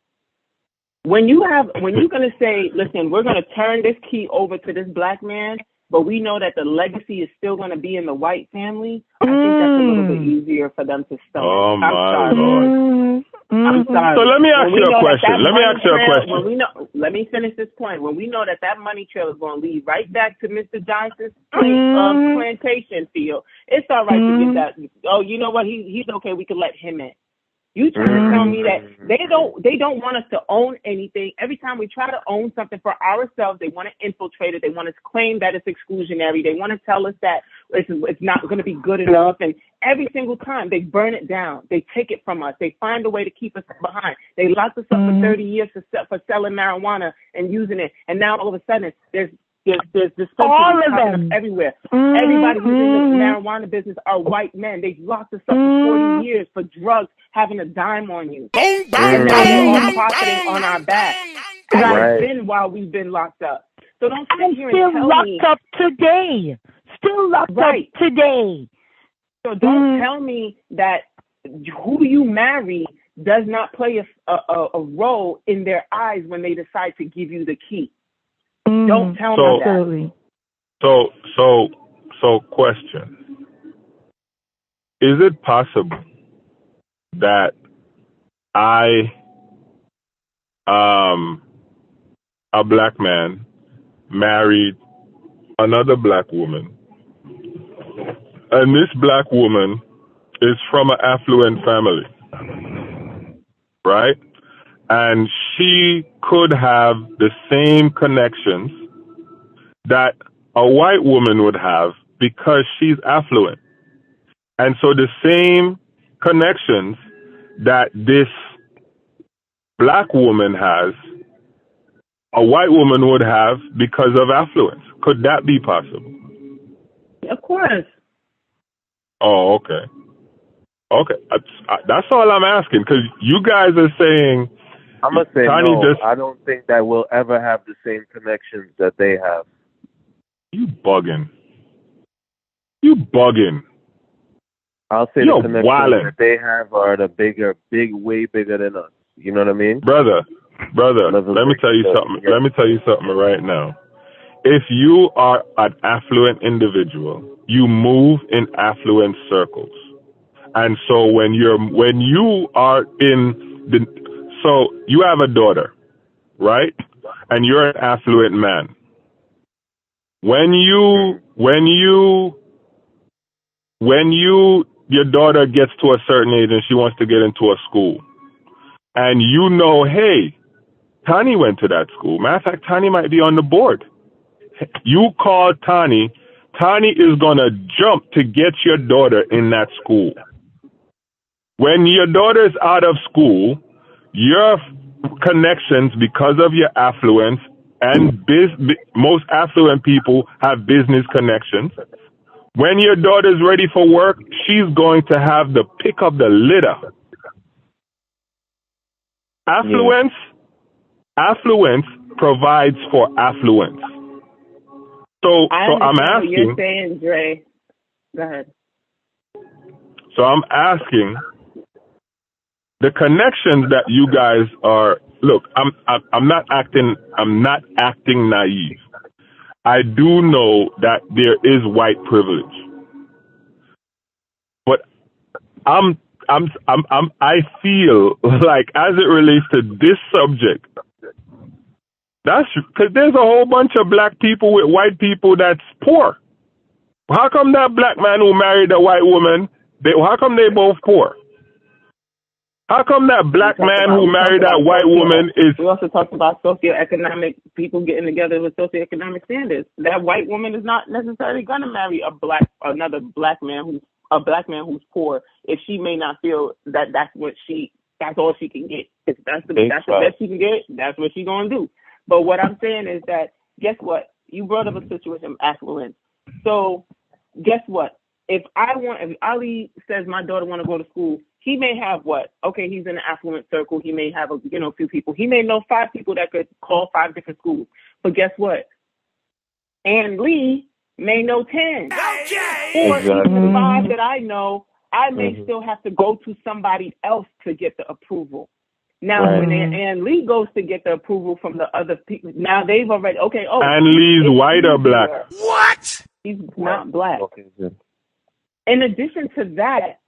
When you're going to say, listen, we're going to turn this key over to this black man, but we know that the legacy is still going to be in the white family, I think that's a little bit easier for them to stomach. Oh, my Lord. I'm sorry. So let me ask you a question. Let me finish this point. When we know that money trail is going to lead right back to Mr. Johnson's plantation field, it's all right to get that. Oh, you know what? He's okay. We can let him in. You trying to tell me that they don't want us to own anything. Every time we try to own something for ourselves, they want to infiltrate it. They want to claim that it's exclusionary. They want to tell us that it's not going to be good enough. And every single time they burn it down, they take it from us. They find a way to keep us behind. They locked us up for 30 years for selling marijuana and using it. And now all of a sudden there's all of them everywhere. Everybody who's in the marijuana business are white men. They've locked us up for 40 years for drugs, having a dime on you. And now they're all profiting on our back. It's been while we've been locked up. So don't sit here and tell me. Still locked up today. So don't tell me that who you marry does not play a role in their eyes when they decide to give you the key. Don't tell me that. So question. Is it possible that I, a black man, married another black woman, and this black woman is from an affluent family, right? And she could have the same connections that a white woman would have because she's affluent. And so the same connections that this black woman has, a white woman would have because of affluence. Could that be possible? Of course. Oh, okay. Okay. That's all I'm asking, because you guys are saying... I'm going to say no. I don't think that we'll ever have the same connections that they have. You bugging. I'll say the connections that they have are way bigger than us. You know what I mean? Brother, let me tell you something. Let me tell you something right now. If you are an affluent individual, you move in affluent circles. And so when you are so you have a daughter, right? And you're an affluent man. When you your daughter gets to a certain age and she wants to get into a school, and you know, hey, Toni went to that school. Matter of fact, Toni might be on the board. You call Toni. Toni is going to jump to get your daughter in that school. When your daughter is out of school, your connections, because of your affluence, and most affluent people have business connections. When your daughter's ready for work, she's going to have the pick of the litter. Affluence provides for affluence. So I'm asking. What you're saying, Dre. Go ahead. So I'm asking the connections that you guys are. Look, I'm not acting naive. I do know that there is white privilege, but I feel like, as it relates to this subject, that's because there's a whole bunch of black people with white people that's poor. How come that black man who married a white woman, how come they both poor? How come that black man who married that white woman is... We also talked about socioeconomic people getting together with socioeconomic standards. That white woman is not necessarily going to marry another black man who's poor if she may not feel that that's all she can get. If that's the best she can get, that's what she's going to do. But what I'm saying is that, guess what? You brought up a situation of affluence. So guess what? If Ali says my daughter want to go to school, he may have what? Okay, he's in an affluent circle. He may have a few people. He may know 5 people that could call 5 different schools. But guess what? Ann Lee may know 10. Okay. Or even 5 that I know, I may still have to go to somebody else to get the approval. Now, when Ann Lee goes to get the approval from the other people, now they've already, Ann Lee's white or black? What? He's not black. Okay, good. In addition to that,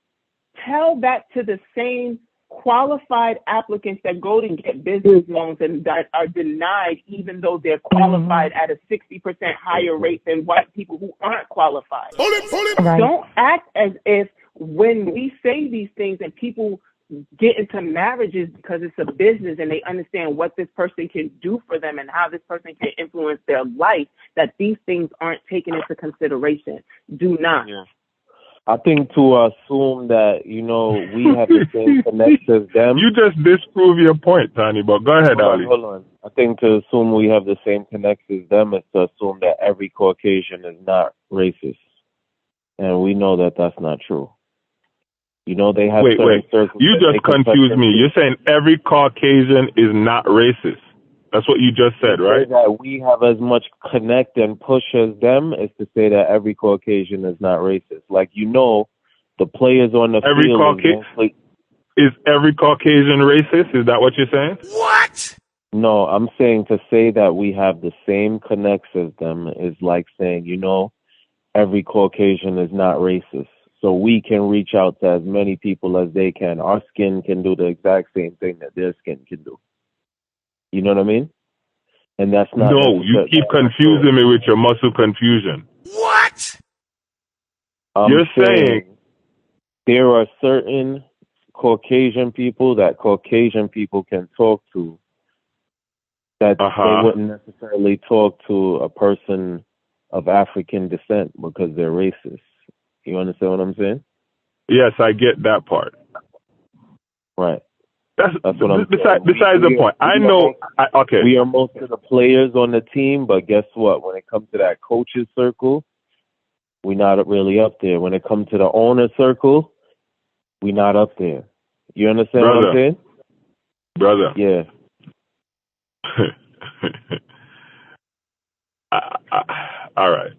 tell that to the same qualified applicants that go to get business loans and that are denied even though they're qualified at a 60% higher rate than white people who aren't qualified. Right. Don't act as if when we say these things and people get into marriages because it's a business and they understand what this person can do for them and how this person can influence their life, that these things aren't taken into consideration. Do not. Yeah. I think to assume that, we have the same connects as them. You just disprove your point, Toni, but go ahead, Ali. Hold on. I think to assume we have the same connects as them is to assume that every Caucasian is not racist. And we know that that's not true. They have certain circles. You just confused me. You're saying every Caucasian is not racist. That's what you just said, right? That we have as much connect and push as them is to say that every Caucasian is not racist. Like, the players on the field. Is every Caucasian racist? Is that what you're saying? What? No, I'm saying to say that we have the same connects as them is like saying, every Caucasian is not racist. So we can reach out to as many people as they can. Our skin can do the exact same thing that their skin can do. You know what I mean? And that's not... No, you keep confusing me with your muscle confusion. What? You're saying there are certain Caucasian people that Caucasian people can talk to that they wouldn't necessarily talk to a person of African descent because they're racist. You understand what I'm saying? Yes, I get that part. Right. That's what I'm saying. Besides the point. Okay. We are most of the players on the team, but guess what? When it comes to that coaches circle, we're not really up there. When it comes to the owner circle, we're not up there. You understand what I'm saying? Brother. Yeah. All right.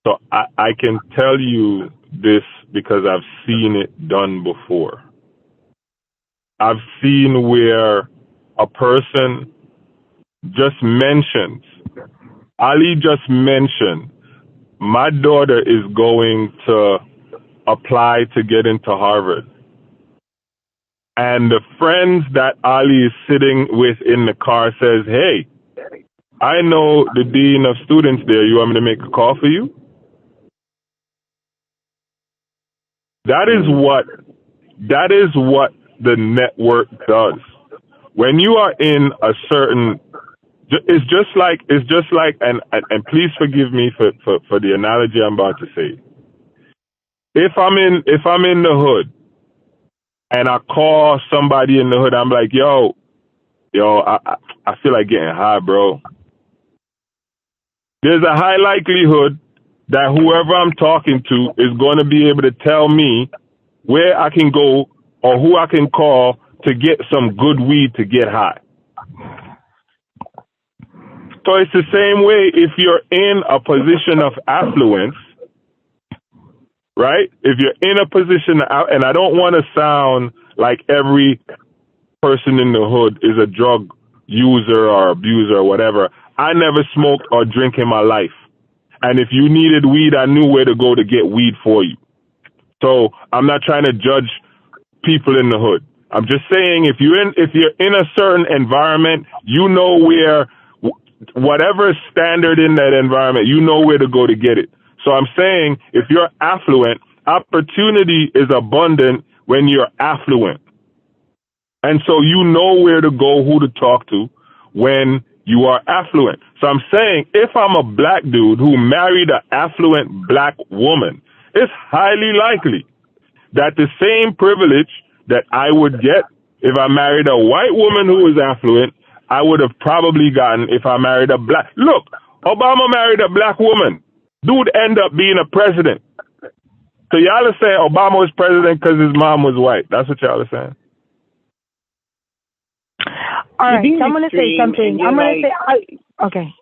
So I can tell you this because I've seen it done before. I've seen where a person just mentions, Ali just mentioned, my daughter is going to apply to get into Harvard. And the friends that Ali is sitting with in the car says, hey, I know the dean of students there. You want me to make a call for you? That is what the network does. When you are in a certain, it's just like, and please forgive me for the analogy I'm about to say. If I'm in the hood and I call somebody in the hood, I'm like, yo, I feel like getting high, bro. There's a high likelihood that whoever I'm talking to is going to be able to tell me where I can go or who I can call to get some good weed to get high. So it's the same way if you're in a position of affluence, right? If you're in a position, and I don't want to sound like every person in the hood is a drug user or abuser or whatever. I never smoked or drink in my life. And if you needed weed, I knew where to go to get weed for you. So I'm not trying to judge people in the hood. I'm just saying if you're in a certain environment, you know where, whatever standard in that environment, you know where to go to get it. So I'm saying if you're affluent, opportunity is abundant when you're affluent. And so you know where to go, who to talk to when you are affluent. So I'm saying if I'm a black dude who married an affluent black woman, it's highly likely that the same privilege that I would get if I married a white woman who is affluent, I would have probably gotten if I married a black. Look, Obama married a black woman. Dude ended up being a president. So y'all are saying Obama was president because his mom was white. That's what y'all are saying. All right, so I'm going to say something. Okay.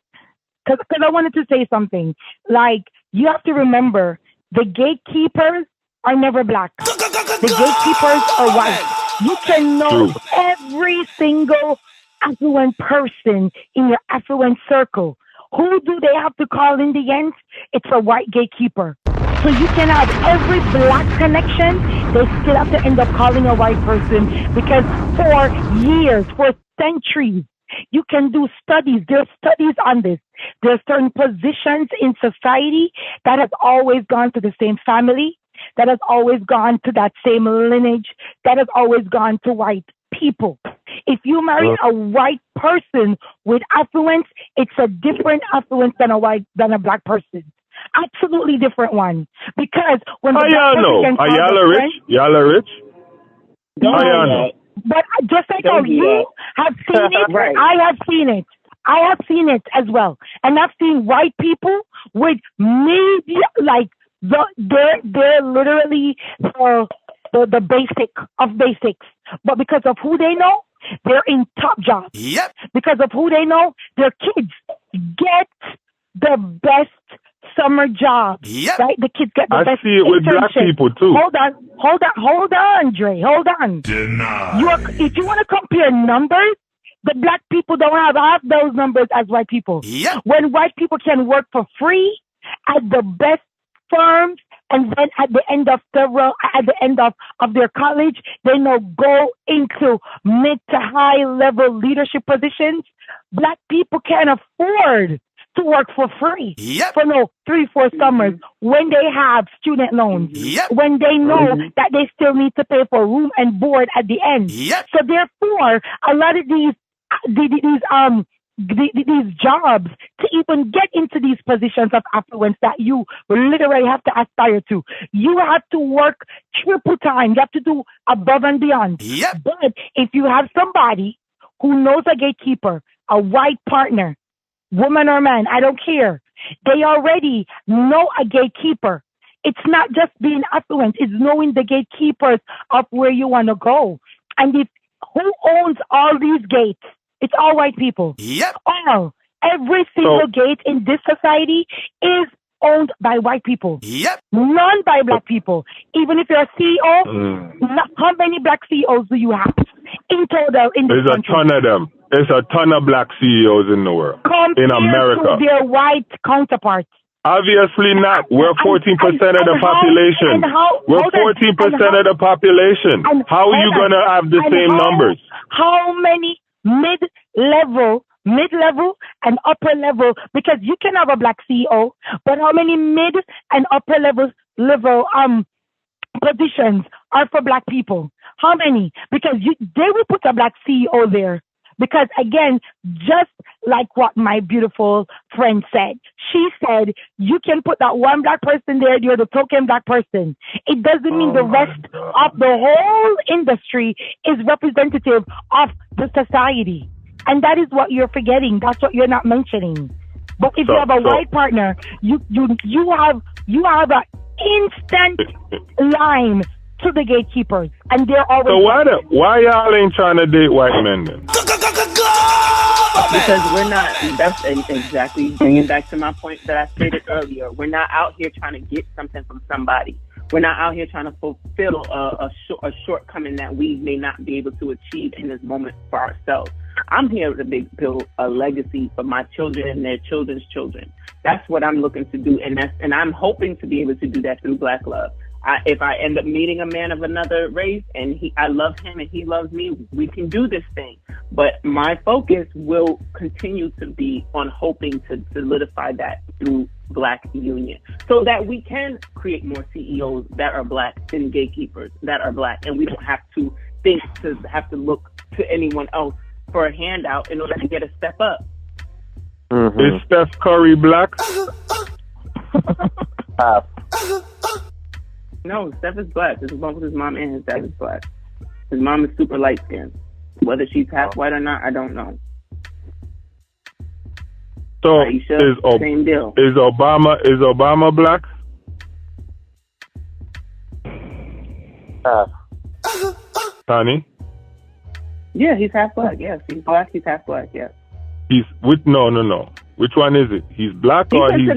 Because I wanted to say something. Like, you have to remember, the gatekeepers are never black. The gatekeepers are white. You can know every single affluent person in your affluent circle. Who do they have to call in the end? It's a white gatekeeper. So you can have every black connection, they still have to end up calling a white person because for years, for centuries, you can do studies. There's studies on this. There's certain positions in society that has always gone to the same family, that has always gone to that same lineage, that has always gone to white people. If you marry a white person with affluence, it's a different affluence than a black person. Absolutely different one. Because when the y'all know? Are y'all rich? Y'all are rich? How y'all know? But just like how you have seen it, right. I have seen it. I have seen it as well. And I've seen white people with maybe like they're literally the basic of basics. But because of who they know, they're in top jobs. Yep. Because of who they know, their kids get the best summer jobs. Yep. Right? The kids get the best. I see it with black people too. Hold on, Dre. Hold on. Denied. If you want to compare numbers, the black people don't have half those numbers as white people. Yep. When white people can work for free at the best firms, and then at the end of their college, they now go into mid to high level leadership positions. Black people can't afford to work for free for 3-4 summers when they have student loans, when they know that they still need to pay for room and board at the end. So therefore, a lot of these jobs, to even get into these positions of affluence that you literally have to aspire to, you have to work triple time. You have to do above and beyond. But if you have somebody who knows a gatekeeper, a white partner, woman or man, I don't care, they already know a gatekeeper. It's not just being affluent, it's knowing the gatekeepers of where you want to go. And if who owns all these gates? It's all white people. All. Every single gate in this society is owned by white people. None by black people. Even if you're a CEO, how many black CEOs do you have in total in this country? There's a ton of them. There's a ton of black CEOs in the world. In America. To their white counterparts. Obviously not. We're 14% of the population. We're 14% of the population. How are you going to have the same numbers? How many mid-level and upper level, because you can have a black CEO, but how many mid and upper level positions are for black people? How many? Because they will put a black CEO there. Because again, just like what my beautiful friend said, she said, you can put that one black person there, you're the token black person. It doesn't mean the rest of the whole industry is representative of the society. And that is what you're forgetting. That's what you're not mentioning. But if you have a white partner, you have an instant line to the gatekeepers, and they're always. So why y'all ain't trying to date white men then? Because we're not. That's exactly bringing back to my point that I stated earlier. We're not out here trying to get something from somebody. We're not out here trying to fulfill a shortcoming that we may not be able to achieve in this moment for ourselves. I'm here to build a legacy for my children and their children's children. That's what I'm looking to do, and I'm hoping to be able to do that through Black Love. If I end up meeting a man of another race and I love him and he loves me, we can do this thing. But my focus will continue to be on hoping to solidify that through Black union, so that we can create more CEOs that are Black and gatekeepers that are Black, and we don't have to have to look to anyone else for a handout in order to get a step up. Mm-hmm. Is Steph Curry Black? No, Steph is Black. This is both his mom and his dad is Black. His mom is super light skinned. Whether she's half white or not, I don't know. So Aisha, same deal. Is Obama Black? Toni? Yeah, he's half Black. Yes, he's Black. He's half Black. Yes. He's with no. Which one is it? He's Black or he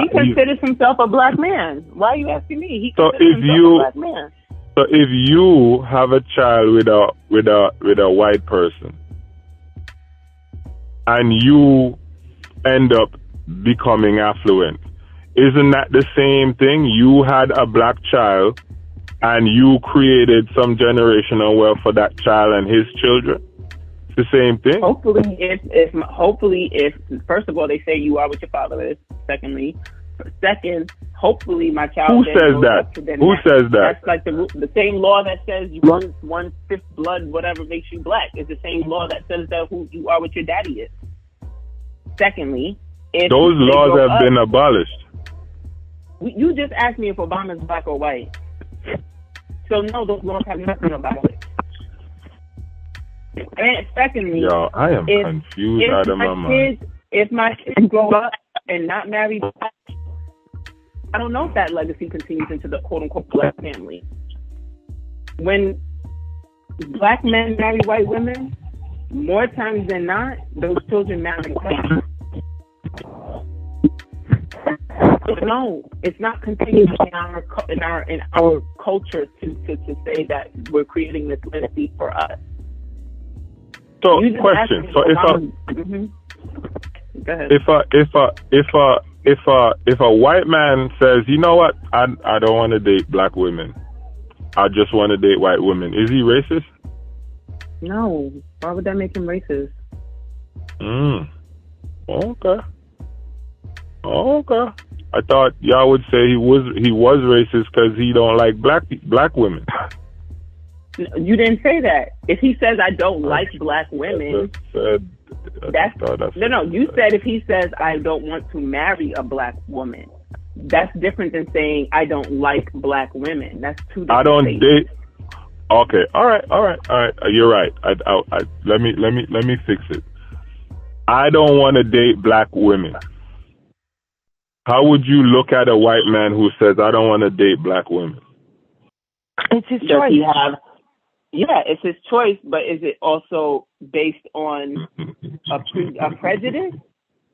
considers himself a Black man. Why are you asking me? He considers himself a Black man. So if you have a child with a white person, and you end up becoming affluent, isn't that the same thing? You had a Black child, and you created some generational wealth for that child and his children. The same thing. Hopefully, if first of all they say you are what your father is. Second, hopefully my child. Who says that? Who says that? That's like the same law that says you one fifth blood, whatever makes you Black, is the same law that says that who you are what your daddy is. Secondly, if those laws have been abolished. You just asked me if Obama is Black or white. So no, those laws have nothing about it. And secondly, yo, I am confused out of my mind. If my kids grow up and not marry Black, I don't know if that legacy continues into the quote unquote Black family. When Black men marry white women, more times than not, those children marry white. No, it's not continuing in our culture to say that we're creating this legacy for us. So, question. So, if a white man says, you know what, I don't want to date Black women, I just want to date white women, is he racist? No. Why would that make him racist? Okay. I thought y'all would say he was racist because he don't like black women. You didn't say that. If he says I don't like Black women, no. You said if he says I don't want to marry a Black woman, that's different than saying I don't like Black women. That's two different I don't things. date. Okay, all right. You're right. Let me fix it. I don't want to date Black women. How would you look at a white man who says I don't want to date Black women? It's his choice. Yeah, it's his choice, but is it also based on a prejudice?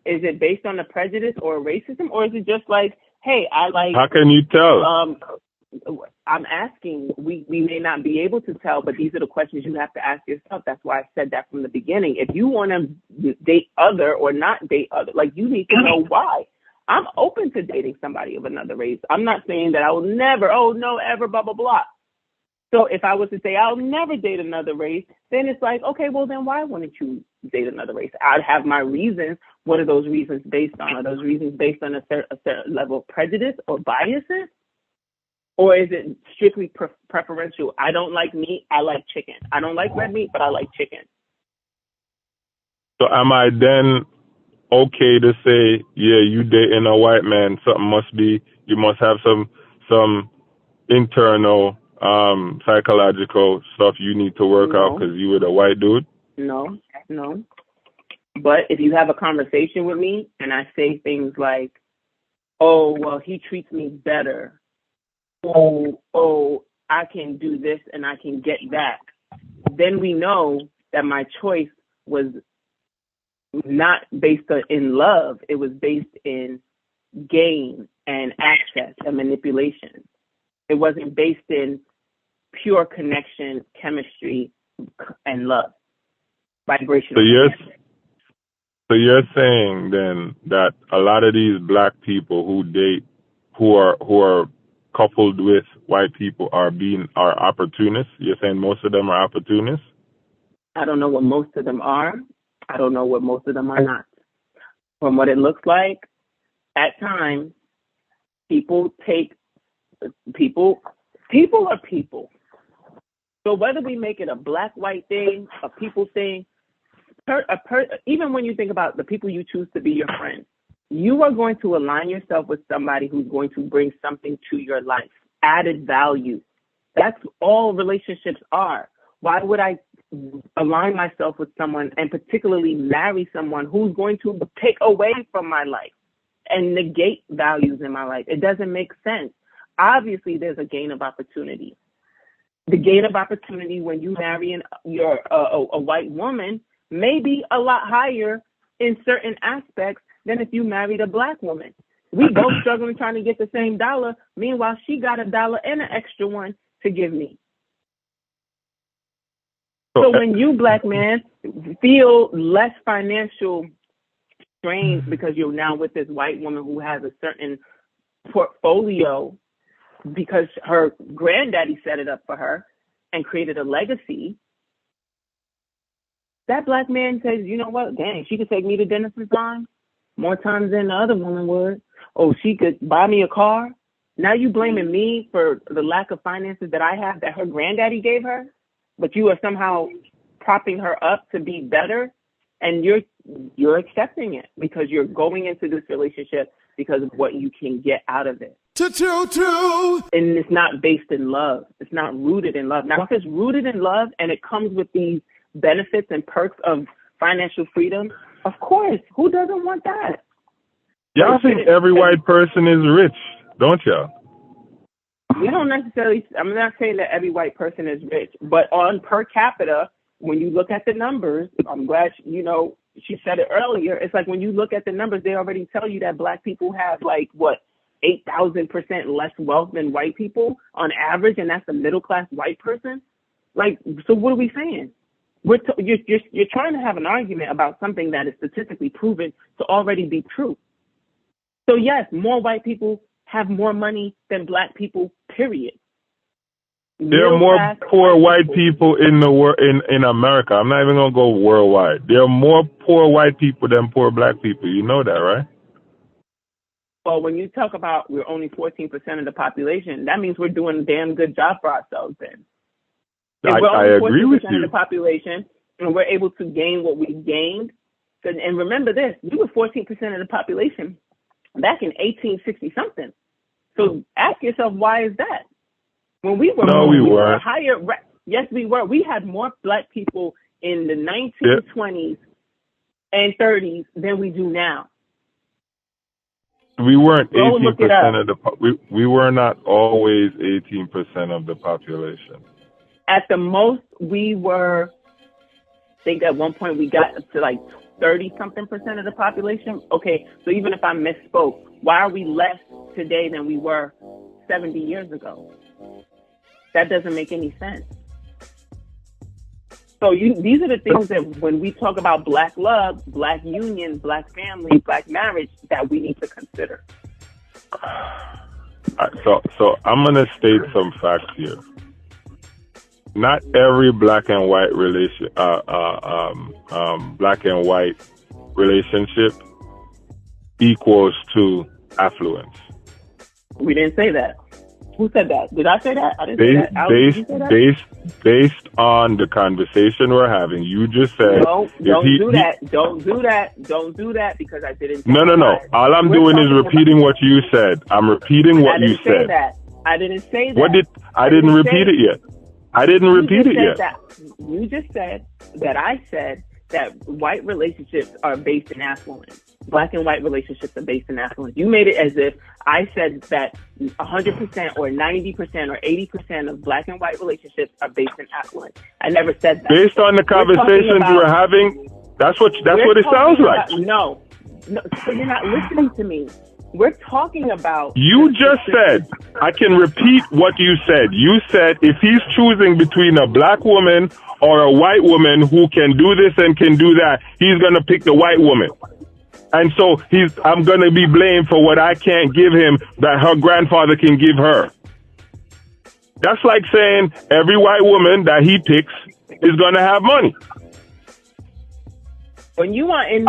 Is it based on a prejudice or racism, or is it just like, hey, I like? How can you tell? I'm asking. We may not be able to tell, but these are the questions you have to ask yourself. That's why I said that from the beginning. If you want to date other or not date other, like you need to know why. I'm open to dating somebody of another race. I'm not saying that I will never, ever, blah, blah, blah. So if I was to say I'll never date another race, then it's like, okay, well, then why wouldn't you date another race? I'd have my reasons. What are those reasons based on? Are those reasons based on a certain level of prejudice or biases? Or is it strictly preferential? I don't like meat, I like chicken. I don't like red meat, but I like chicken. So am I then okay to say, yeah, you dating a white man, something must be, you must have some internal psychological stuff you need to work out because you were a white dude? No. But if you have a conversation with me and I say things like, oh, well, he treats me better. Oh, I can do this and I can get that. Then we know that my choice was not based in love. It was based in gain and access and manipulation. It wasn't based in pure connection, chemistry, and love. Vibrational. So you're saying then that a lot of these black people who date, who are coupled with white people are opportunists? You're saying most of them are opportunists? I don't know what most of them are. I don't know what most of them are not. From what it looks like, at times, people are people. So whether we make it a black-white thing, a people thing, even when you think about the people you choose to be your friends, you are going to align yourself with somebody who's going to bring something to your life, added value. That's all relationships are. Why would I align myself with someone and particularly marry someone who's going to take away from my life and negate values in my life? It doesn't make sense. Obviously, there's a gain of opportunity. The gain of opportunity when you marry a white woman may be a lot higher in certain aspects than if you married a black woman. We both struggling trying to get the same dollar. Meanwhile, she got $1 and an extra one to give me. So when you, black man, feel less financial strain because you're now with this white woman who has a certain portfolio because her granddaddy set it up for her and created a legacy, that black man says, you know what, dang, she could take me to dinner sometimes, more times than the other woman would. Oh, she could buy me a car. Now you blaming me for the lack of finances that I have that her granddaddy gave her, but you are somehow propping her up to be better, and you're accepting it because you're going into this relationship because of what you can get out of it. True. And it's not based in love. It's not rooted in love. Now, if it's rooted in love and it comes with these benefits and perks of financial freedom, of course, who doesn't want that? Y'all think every white person is rich, don't y'all? We don't necessarily, I'm not saying that every white person is rich, but on per capita, when you look at the numbers, I'm glad, she said it earlier, it's like when you look at the numbers, they already tell you that black people have 8,000% less wealth than white people on average, and that's a middle-class white person. So what are we saying? You're trying to have an argument about something that is statistically proven to already be true. So yes, more white people have more money than black people, period. There are more poor white people in the world, in America. I'm not even going to go worldwide. There are more poor white people than poor black people. You know that, right? Well, when you talk about we're only 14% of the population, that means we're doing a damn good job for ourselves then. If we're only 14% of the population and we're able to gain what we gained, and remember this, we were 14% of the population back in 1860-something. So ask yourself, why is that? When we were, we were higher. Yes, we were. We had more black people in the 1920s and 30s than we do now. We weren't 18% of the. We were not always 18% of the population. At the most, we were. I think at one point we got to 30-something% of the population. Okay, so even if I misspoke, why are we less today than we were 70 years ago? That doesn't make any sense. So these are the things that when we talk about black love, black union, black family, black marriage, that we need to consider. So I'm going to state some facts here. Not every black and white relationship equals to affluence. We didn't say that. Who said that? Did I say that? I didn't say that. Alex, did you say that? Based on the conversation we're having, you just said... No, don't do that. Don't do that. Don't do that because I didn't... No. All I'm doing is repeating what you said. I'm repeating what you said. I didn't say that. What did... I didn't repeat it yet. I didn't repeat it yet. You just said that I said that white relationships are based in affluence. Black and white relationships are based in affluence. You made it as if I said that 100% or 90% or 80% of black and white relationships are based in affluence. I never said that. Based on the conversations we're having, that's what it sounds like. No, so you're not listening to me. We're talking about... You just said, I can repeat what you said. You said if he's choosing between a black woman or a white woman who can do this and can do that, he's going to pick the white woman. And so I'm going to be blamed for what I can't give him that her grandfather can give her. That's like saying every white woman that he picks is going to have money. When you want in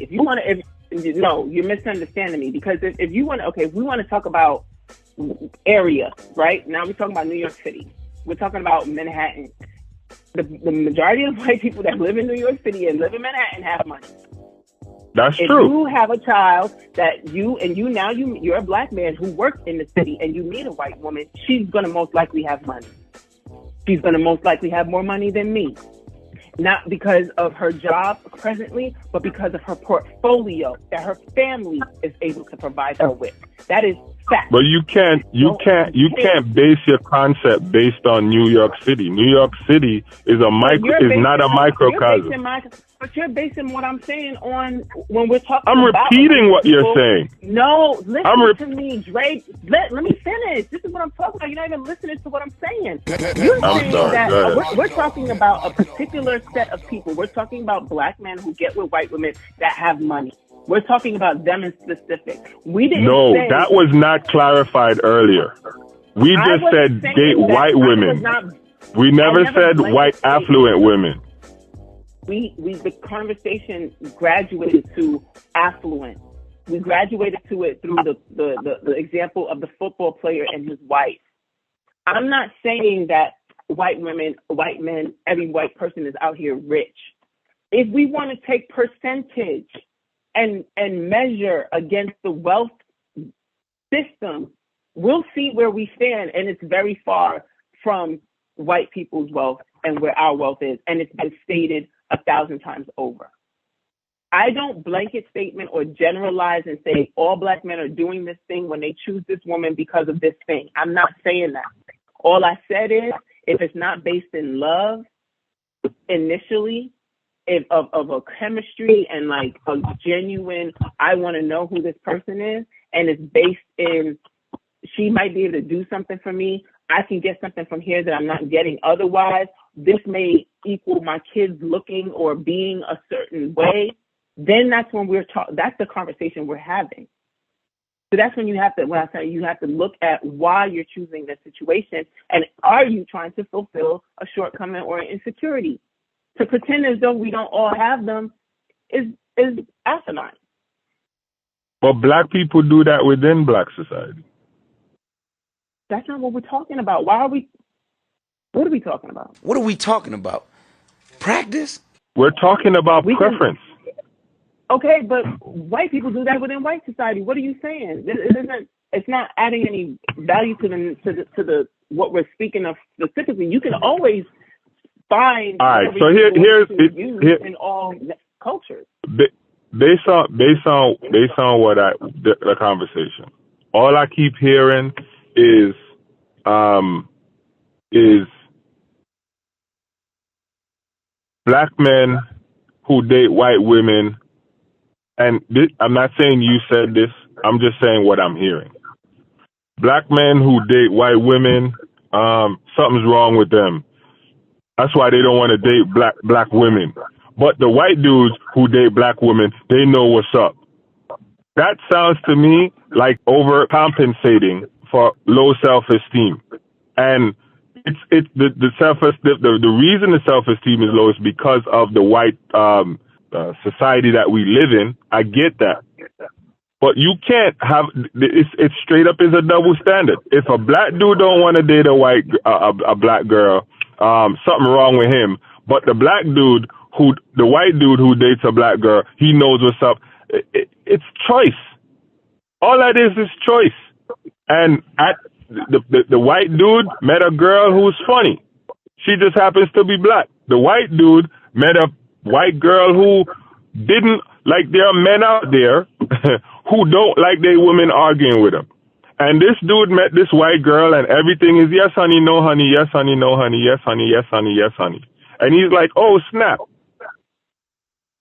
if you want to... No, you're misunderstanding me because if you want to, if we want to talk about area, right? Now we're talking about New York City. We're talking about Manhattan. The majority of white people that live in New York City and live in Manhattan have money. That's true. If you have a child that you're a black man who works in the city and you meet a white woman, she's going to most likely have money. She's going to most likely have more money than me. Not because of her job presently, but because of her portfolio that her family is able to provide her with. That is fact. But you can't base your concept based on New York City. New York City is not a microcosm. But you're basing what I'm saying on when we're talking. I'm repeating what you're saying. No, listen to me, Dre. Let me finish. This is what I'm talking about. You're not even listening to what I'm saying. You're saying that we're talking about a particular set of people. We're talking about black men who get with white women that have money. We're talking about them in specific. We didn't. No, that was not clarified earlier. We just said date white women. We never said white affluent women. The conversation graduated to affluence. We graduated to it through the example of the football player and his wife. I'm not saying that white women, white men, every white person is out here rich. If we want to take percentage and measure against the wealth system, we'll see where we stand, and it's very far from white people's wealth and where our wealth is, and it's been stated 1,000 times over. I don't blanket statement or generalize and say all black men are doing this thing when they choose this woman because of this thing. I'm not saying that. All I said is if it's not based in love initially, of a chemistry and like a genuine, I want to know who this person is, and it's based in she might be able to do something for me. I can get something from here that I'm not getting otherwise. This may equal my kids looking or being a certain way. Then that's when that's the conversation we're having. So that's when you have to look at why you're choosing the situation, and are you trying to fulfill a shortcoming or an insecurity? To pretend as though we don't all have them is asinine. But black people do that within black society. That's not what we're talking about. What are we talking about? What are we talking about? Practice? We're talking about preference. Okay, but white people do that within white society. What are you saying? It's not adding any value to what we're speaking of specifically. You can always find. All right, so here's in all cultures. Based on what the conversation, all I keep hearing is black men who date white women, and I'm not saying you said this, I'm just saying what I'm hearing. Black men who date white women, something's wrong with them. That's why they don't want to date black women. But the white dudes who date black women, they know what's up. That sounds to me like overcompensating for low self-esteem. And it's the reason the self-esteem is low is because of the white society that we live in. I get that. But you can't have it's straight up is a double standard. If a black dude don't want to date a black girl, something wrong with him. But the white dude who dates a black girl, he knows what's up. It's choice. All that is choice. And the white dude met a girl who's funny. She just happens to be black. The white dude met a white girl who didn't, like, there are men out there who don't like their women arguing with them. And this dude met this white girl and everything is yes, honey, no, honey, yes, honey, no, honey, yes, honey, yes, honey, yes, honey. And he's like, oh, snap.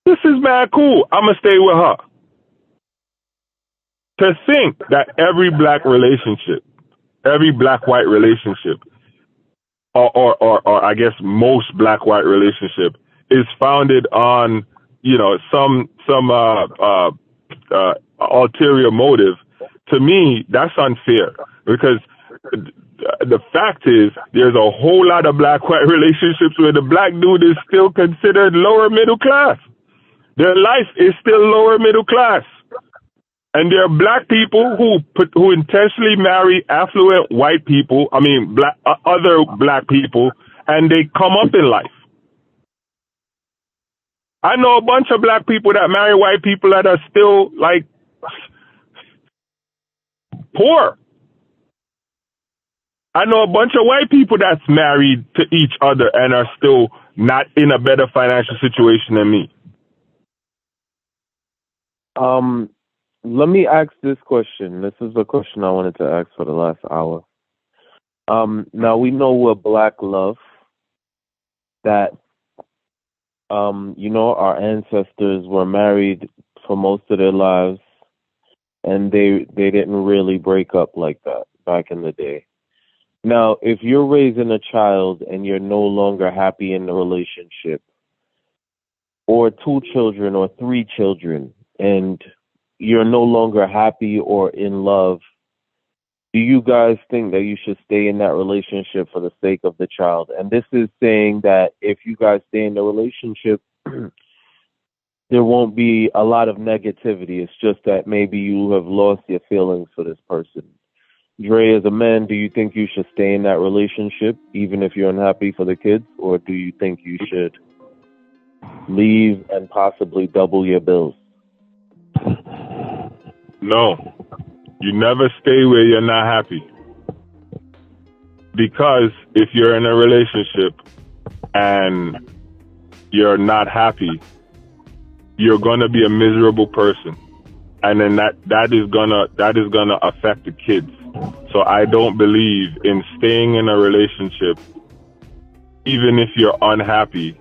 This is mad cool. I'm going to stay with her. To think that every black relationship, every black-white relationship, or I guess most black-white relationship is founded on, you know, some ulterior motive. To me, that's unfair because the fact is there's a whole lot of black-white relationships where the black dude is still considered lower middle class. Their life is still lower middle class. And there are black people who intentionally marry affluent white people, other black people, and they come up in life. I know a bunch of black people that marry white people that are still, like, poor. I know a bunch of white people that's married to each other and are still not in a better financial situation than me. Let me ask this question. This is the question I wanted to ask for the last hour. Now we know with black love that, our ancestors were married for most of their lives and they didn't really break up like that back in the day. Now, if you're raising a child and you're no longer happy in the relationship, or 2 children or 3 children, and you're no longer happy or in love, do you guys think that you should stay in that relationship for the sake of the child? And this is saying that if you guys stay in the relationship, there won't be a lot of negativity. It's just that maybe you have lost your feelings for this person. Dre, as a man, do you think you should stay in that relationship even if you're unhappy for the kids? Or do you think you should leave and possibly double your bills? No, you never stay where you're not happy. Because if you're in a relationship and you're not happy, you're gonna be a miserable person, and then that is gonna affect the kids. So I don't believe in staying in a relationship, even if you're unhappy,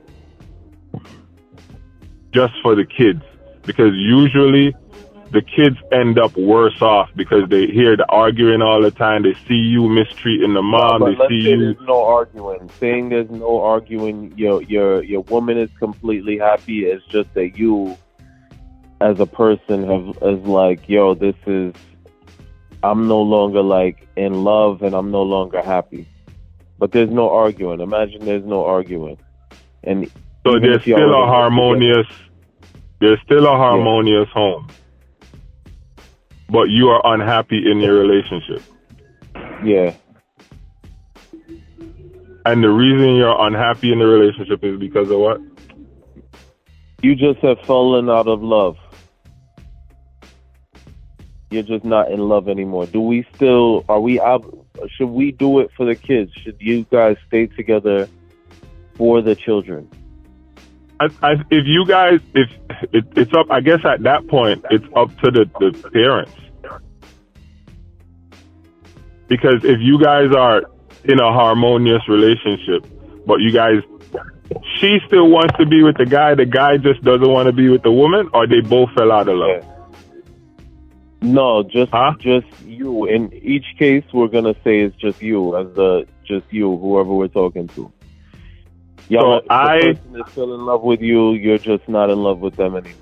just for the kids, because usually the kids end up worse off because they hear the arguing all the time. They see you mistreating the mom. They see you. There's no arguing. Saying there's no arguing. Your woman is completely happy. It's just that you, as a person, is like, yo, this is. I'm no longer like in love, and I'm no longer happy. But there's no arguing. Imagine there's no arguing, and so there's still a harmonious. There's still a harmonious home. But you are unhappy in your relationship. Yeah. And the reason you're unhappy in the relationship is because of what? You just have fallen out of love. You're just not in love anymore. Should we do it for the kids? Should you guys stay together for the children? If you guys, it's up, I guess at that point, it's up to the parents. Because if you guys are in a harmonious relationship, but she still wants to be with the guy just doesn't want to be with the woman, or they both fell out of love? Yeah. No, just you. In each case, we're gonna say it's just you, whoever we're talking to. Yeah, so the person is still in love with you. You're just not in love with them anymore.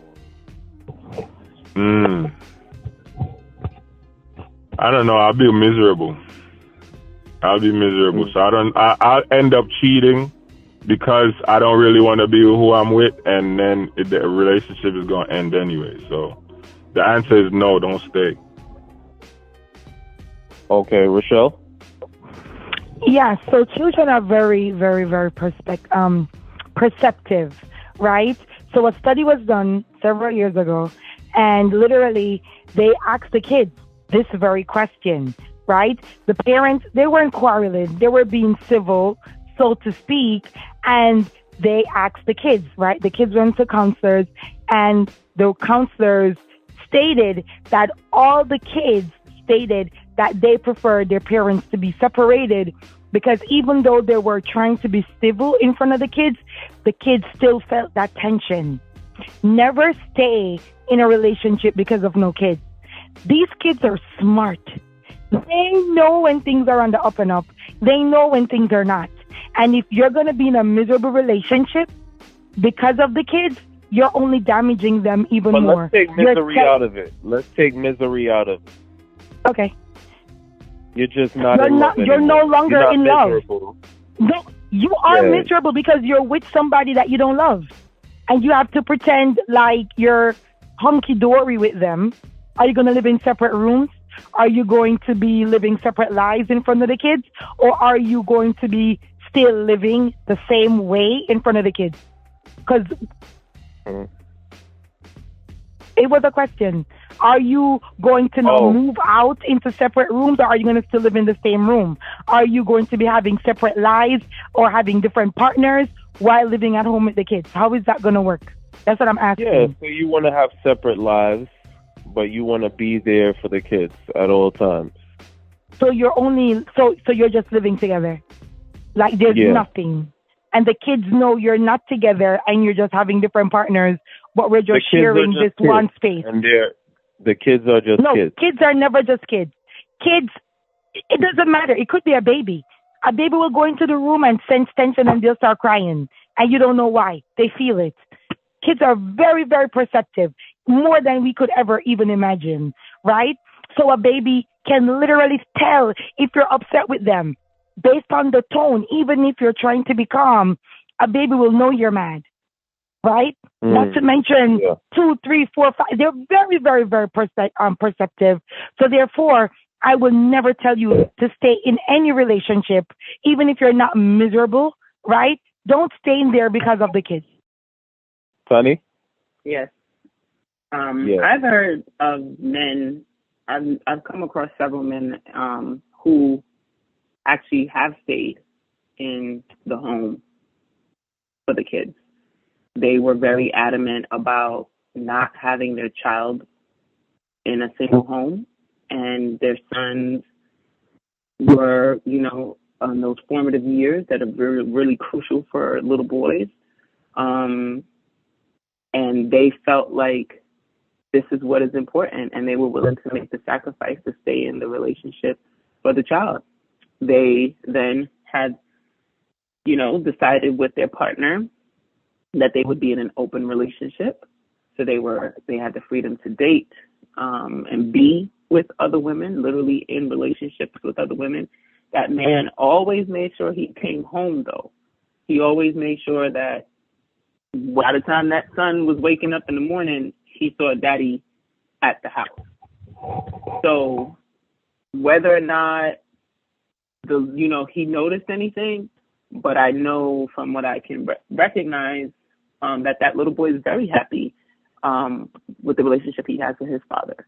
I don't know. I'll be miserable. So I'll end up cheating because I don't really want to be with who I'm with, and then the relationship is going to end anyway. So The answer is no, don't stay. Okay, Rochelle? Yeah, so children are very, very, very perceptive, right? So a study was done several years ago, and literally they asked the kids this very question, right? The parents, they weren't quarreling, they were being civil, so to speak, and they asked the kids, right? The kids went to counselors, and the counselors stated that all the kids stated that they preferred their parents to be separated because even though they were trying to be civil in front of the kids still felt that tension. Never stay in a relationship because of no kids. These kids are smart. They know when things are on the up and up. They know when things are not. And if you're going to be in a miserable relationship because of the kids, you're only damaging them even more. Let's take misery out of it. Let's take misery out of it. Okay. You're just not in love You're no longer in miserable. love. No, you are miserable because you're with somebody that you don't love. And you have to pretend like you're hunky-dory with them. Are you going to live in separate rooms? Are you going to be living separate lives in front of the kids? Or are you going to be still living the same way in front of the kids? Because it was a question. Are you going to now move out into separate rooms, or are you going to still live in the same room? Are you going to be having separate lives or having different partners while living at home with the kids? How is that going to work? That's what I'm asking. Yeah, so you want to have separate lives, but you want to be there for the kids at all times. So you're only so you're just living together, like there's nothing, and the kids know you're not together, and you're just having different partners, but we're just sharing this one space. And the kids are just kids. No, kids are never just kids. Kids, it doesn't matter. It could be a baby. A baby will go into the room and sense tension, and they'll start crying, and you don't know why. They feel it. Kids are very, very perceptive, more than we could ever even imagine, right? So a baby can literally tell if you're upset with them based on the tone. Even if you're trying to be calm, a baby will know you're mad, right? Not to mention 2, 3, 4, 5. They're very, very, very perceptive. So therefore, I will never tell you to stay in any relationship, even if you're not miserable, right? Don't stay in there because of the kids. Toni? Yes. I've heard of men. I've come across several men who actually have stayed in the home for the kids. They were very adamant about not having their child in a single home, and their sons were, on those formative years that are really, really crucial for little boys. And they felt like this is what is important, and they were willing to make the sacrifice to stay in the relationship for the child. They then had, decided with their partner that they would be in an open relationship. So they had the freedom to date and be with other women, literally in relationships with other women. That man always made sure he came home, though. He always made sure that by the time that son was waking up in the morning, he saw daddy at the house. So whether or not he noticed anything, but I know from what I can recognize that little boy is very happy with the relationship he has with his father.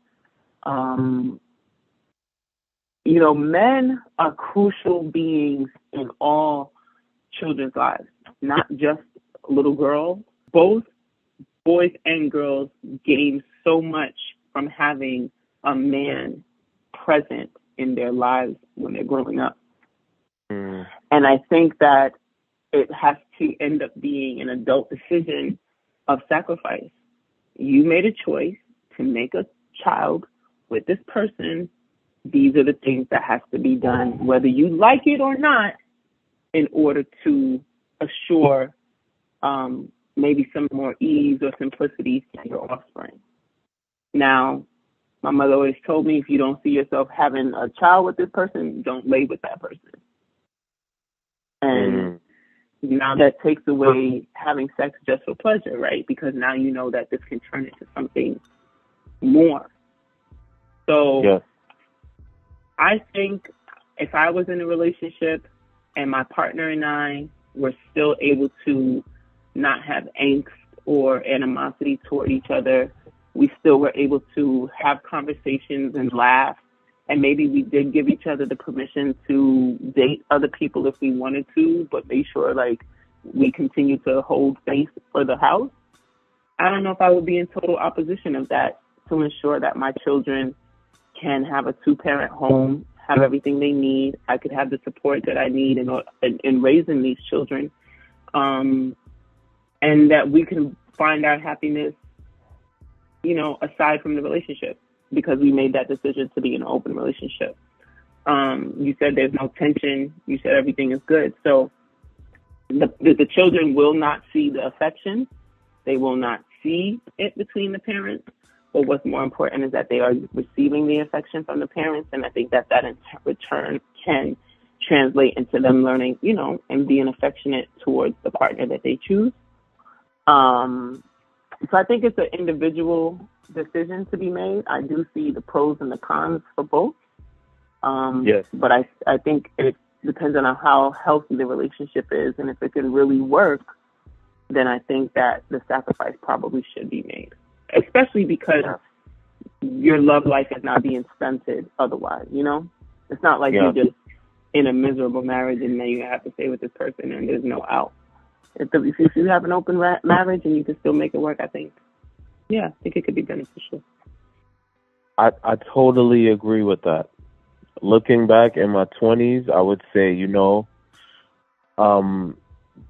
Men are crucial beings in all children's lives, not just little girls. Both boys and girls gain so much from having a man present in their lives when they're growing up. And I think that it has to end up being an adult decision of sacrifice. You made a choice to make a child with this person. These are the things that has to be done, whether you like it or not, in order to assure maybe some more ease or simplicity to your offspring. Now, my mother always told me, if you don't see yourself having a child with this person, don't lay with that person. And now that takes away having sex just for pleasure, right? Because now you know that this can turn into something more. So Yes. I think if I was in a relationship and my partner and I were still able to not have angst or animosity toward each other, we still were able to have conversations and laugh, and maybe we did give each other the permission to date other people if we wanted to, but make sure like we continue to hold space for the house. I don't know if I would be in total opposition of that, to ensure that my children can have a two-parent home, have everything they need. I could have the support that I need in raising these children, and that we can find our happiness, aside from the relationship, because we made that decision to be in an open relationship. You said there's no tension. You said everything is good. So the children will not see the affection. They will not see it between the parents. But what's more important is that they are receiving the affection from the parents. And I think that in return can translate into them learning, and being affectionate towards the partner that they choose. So I think it's an individual decision to be made. I do see the pros and the cons for both. Yes. But I think it depends on how healthy the relationship is. And if it can really work, then I think that the sacrifice probably should be made, especially because your love life is not being stunted otherwise, It's not like you're just in a miserable marriage and then you have to stay with this person and there's no out. If you have an open marriage and you can still make it work, I think it could be beneficial. I totally agree with that. Looking back in my 20s, I would say,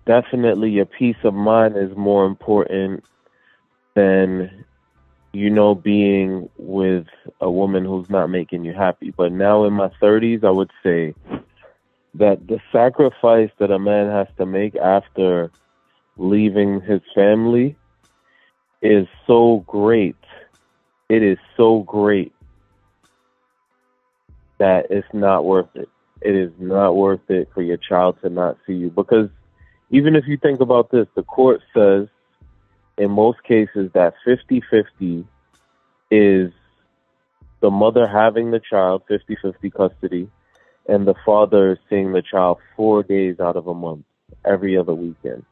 definitely your peace of mind is more important than, being with a woman who's not making you happy. But now in my 30s, I would say that the sacrifice that a man has to make after leaving his family is so great. It is so great that it's not worth it. It is not worth it for your child to not see you. Because even if you think about this, the court says in most cases that 50-50 is the mother having the child, 50-50 custody, and the father is seeing the child 4 days out of a month, every other weekend.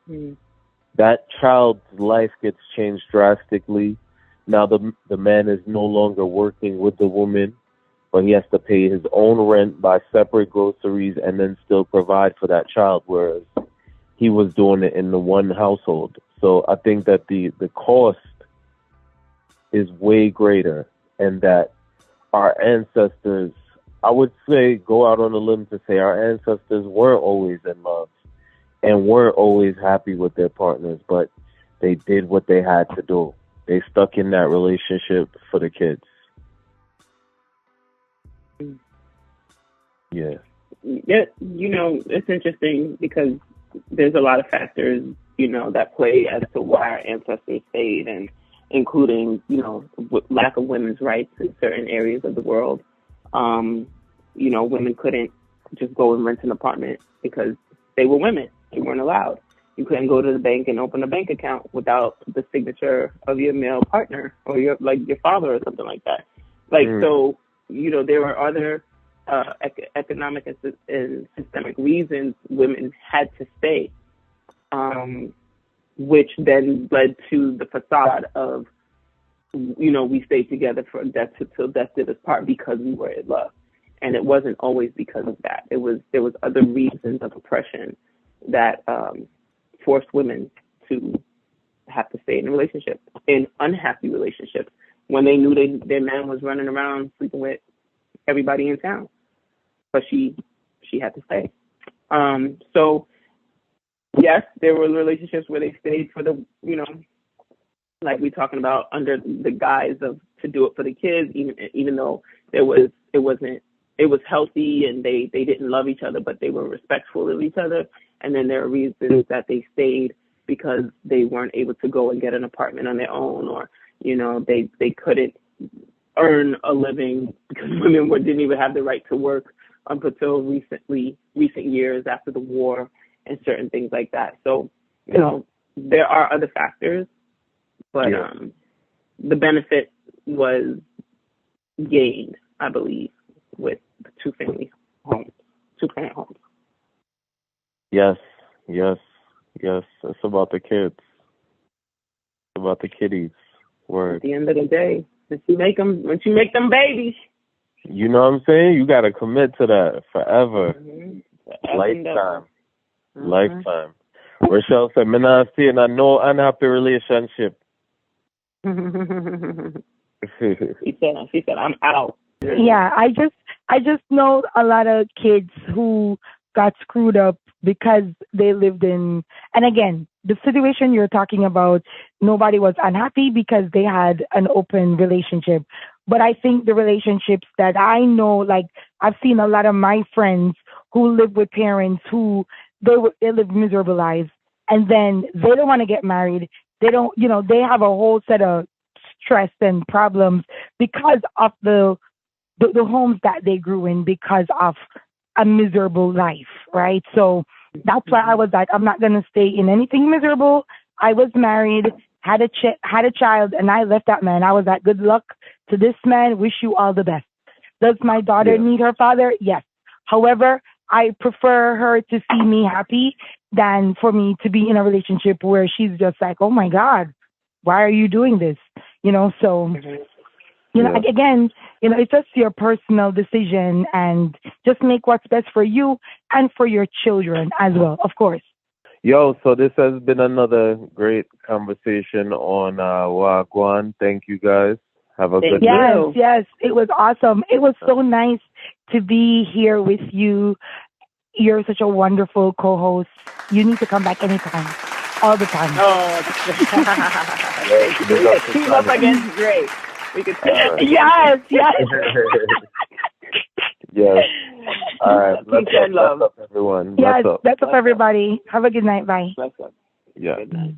Mm. That child's life gets changed drastically. Now the man is no longer working with the woman, but he has to pay his own rent, buy separate groceries, and then still provide for that child, whereas he was doing it in the one household. So I think that the cost is way greater, and that our ancestors, I would say, go out on a limb to say our ancestors weren't always in love and weren't always happy with their partners, but they did what they had to do. They stuck in that relationship for the kids. Yeah. Yeah, it's interesting because there's a lot of factors, that play as to why our ancestors stayed, and including, lack of women's rights in certain areas of the world. Women couldn't just go and rent an apartment because they were women. They weren't allowed. You couldn't go to the bank and open a bank account without the signature of your male partner or your father or something like that. So, there were other economic and systemic reasons women had to stay, which then led to the facade of, we stayed together for death till death did us part because we were in love. And it wasn't always because of that. There was other reasons of oppression that forced women to have to stay in a relationship, in unhappy relationships, when they knew their man was running around sleeping with everybody in town. But she had to stay. So yes, there were relationships where they stayed for the, like we're talking about, under the guise of to do it for the kids, even though it was healthy and they didn't love each other, but they were respectful of each other. And then there are reasons that they stayed because they weren't able to go and get an apartment on their own, or, they couldn't earn a living because women didn't even have the right to work up until recent years after the war and certain things like that. So, there are other factors, but the benefit was gained, I believe, with the two-parent homes. Yes. It's about the kids. It's about the kiddies. Word. At the end of the day, once you make them babies, you know what I'm saying? You got to commit to that forever. Lifetime. Lifetime. Rochelle said, "Me not stay in a no unhappy relationship." She said, "I'm out." Yeah, I just know a lot of kids who got screwed up because they lived in, and again, the situation you're talking about, nobody was unhappy because they had an open relationship. But I think the relationships that I know, like I've seen a lot of my friends who live with parents who they live miserable lives, and then they don't want to get married. They don't, they have a whole set of stress and problems because of the homes that they grew in, because of a miserable life, right? So that's why I was like, I'm not gonna stay in anything miserable. I was married, had a child, and I left that man. I was like, good luck to this man. Wish you all the best. Does my daughter need her father? Yes. However, I prefer her to see me happy than for me to be in a relationship where she's just like, oh my God, why are you doing this? So, again, it's just your personal decision, and just make what's best for you and for your children as well, of course. Yo, so this has been another great conversation on Gwan. Thank you guys. Have a good day. Yes, it was awesome. It was so nice to be here with you. You're such a wonderful co-host. You need to come back anytime, all the time. Oh, we could team up against Drake. We could team up. Yes. Yes. All right. Peace and love. Bless up, everyone. Yes, that's up, everybody. Have a good night. Bye. Bless up. Yeah. Good night.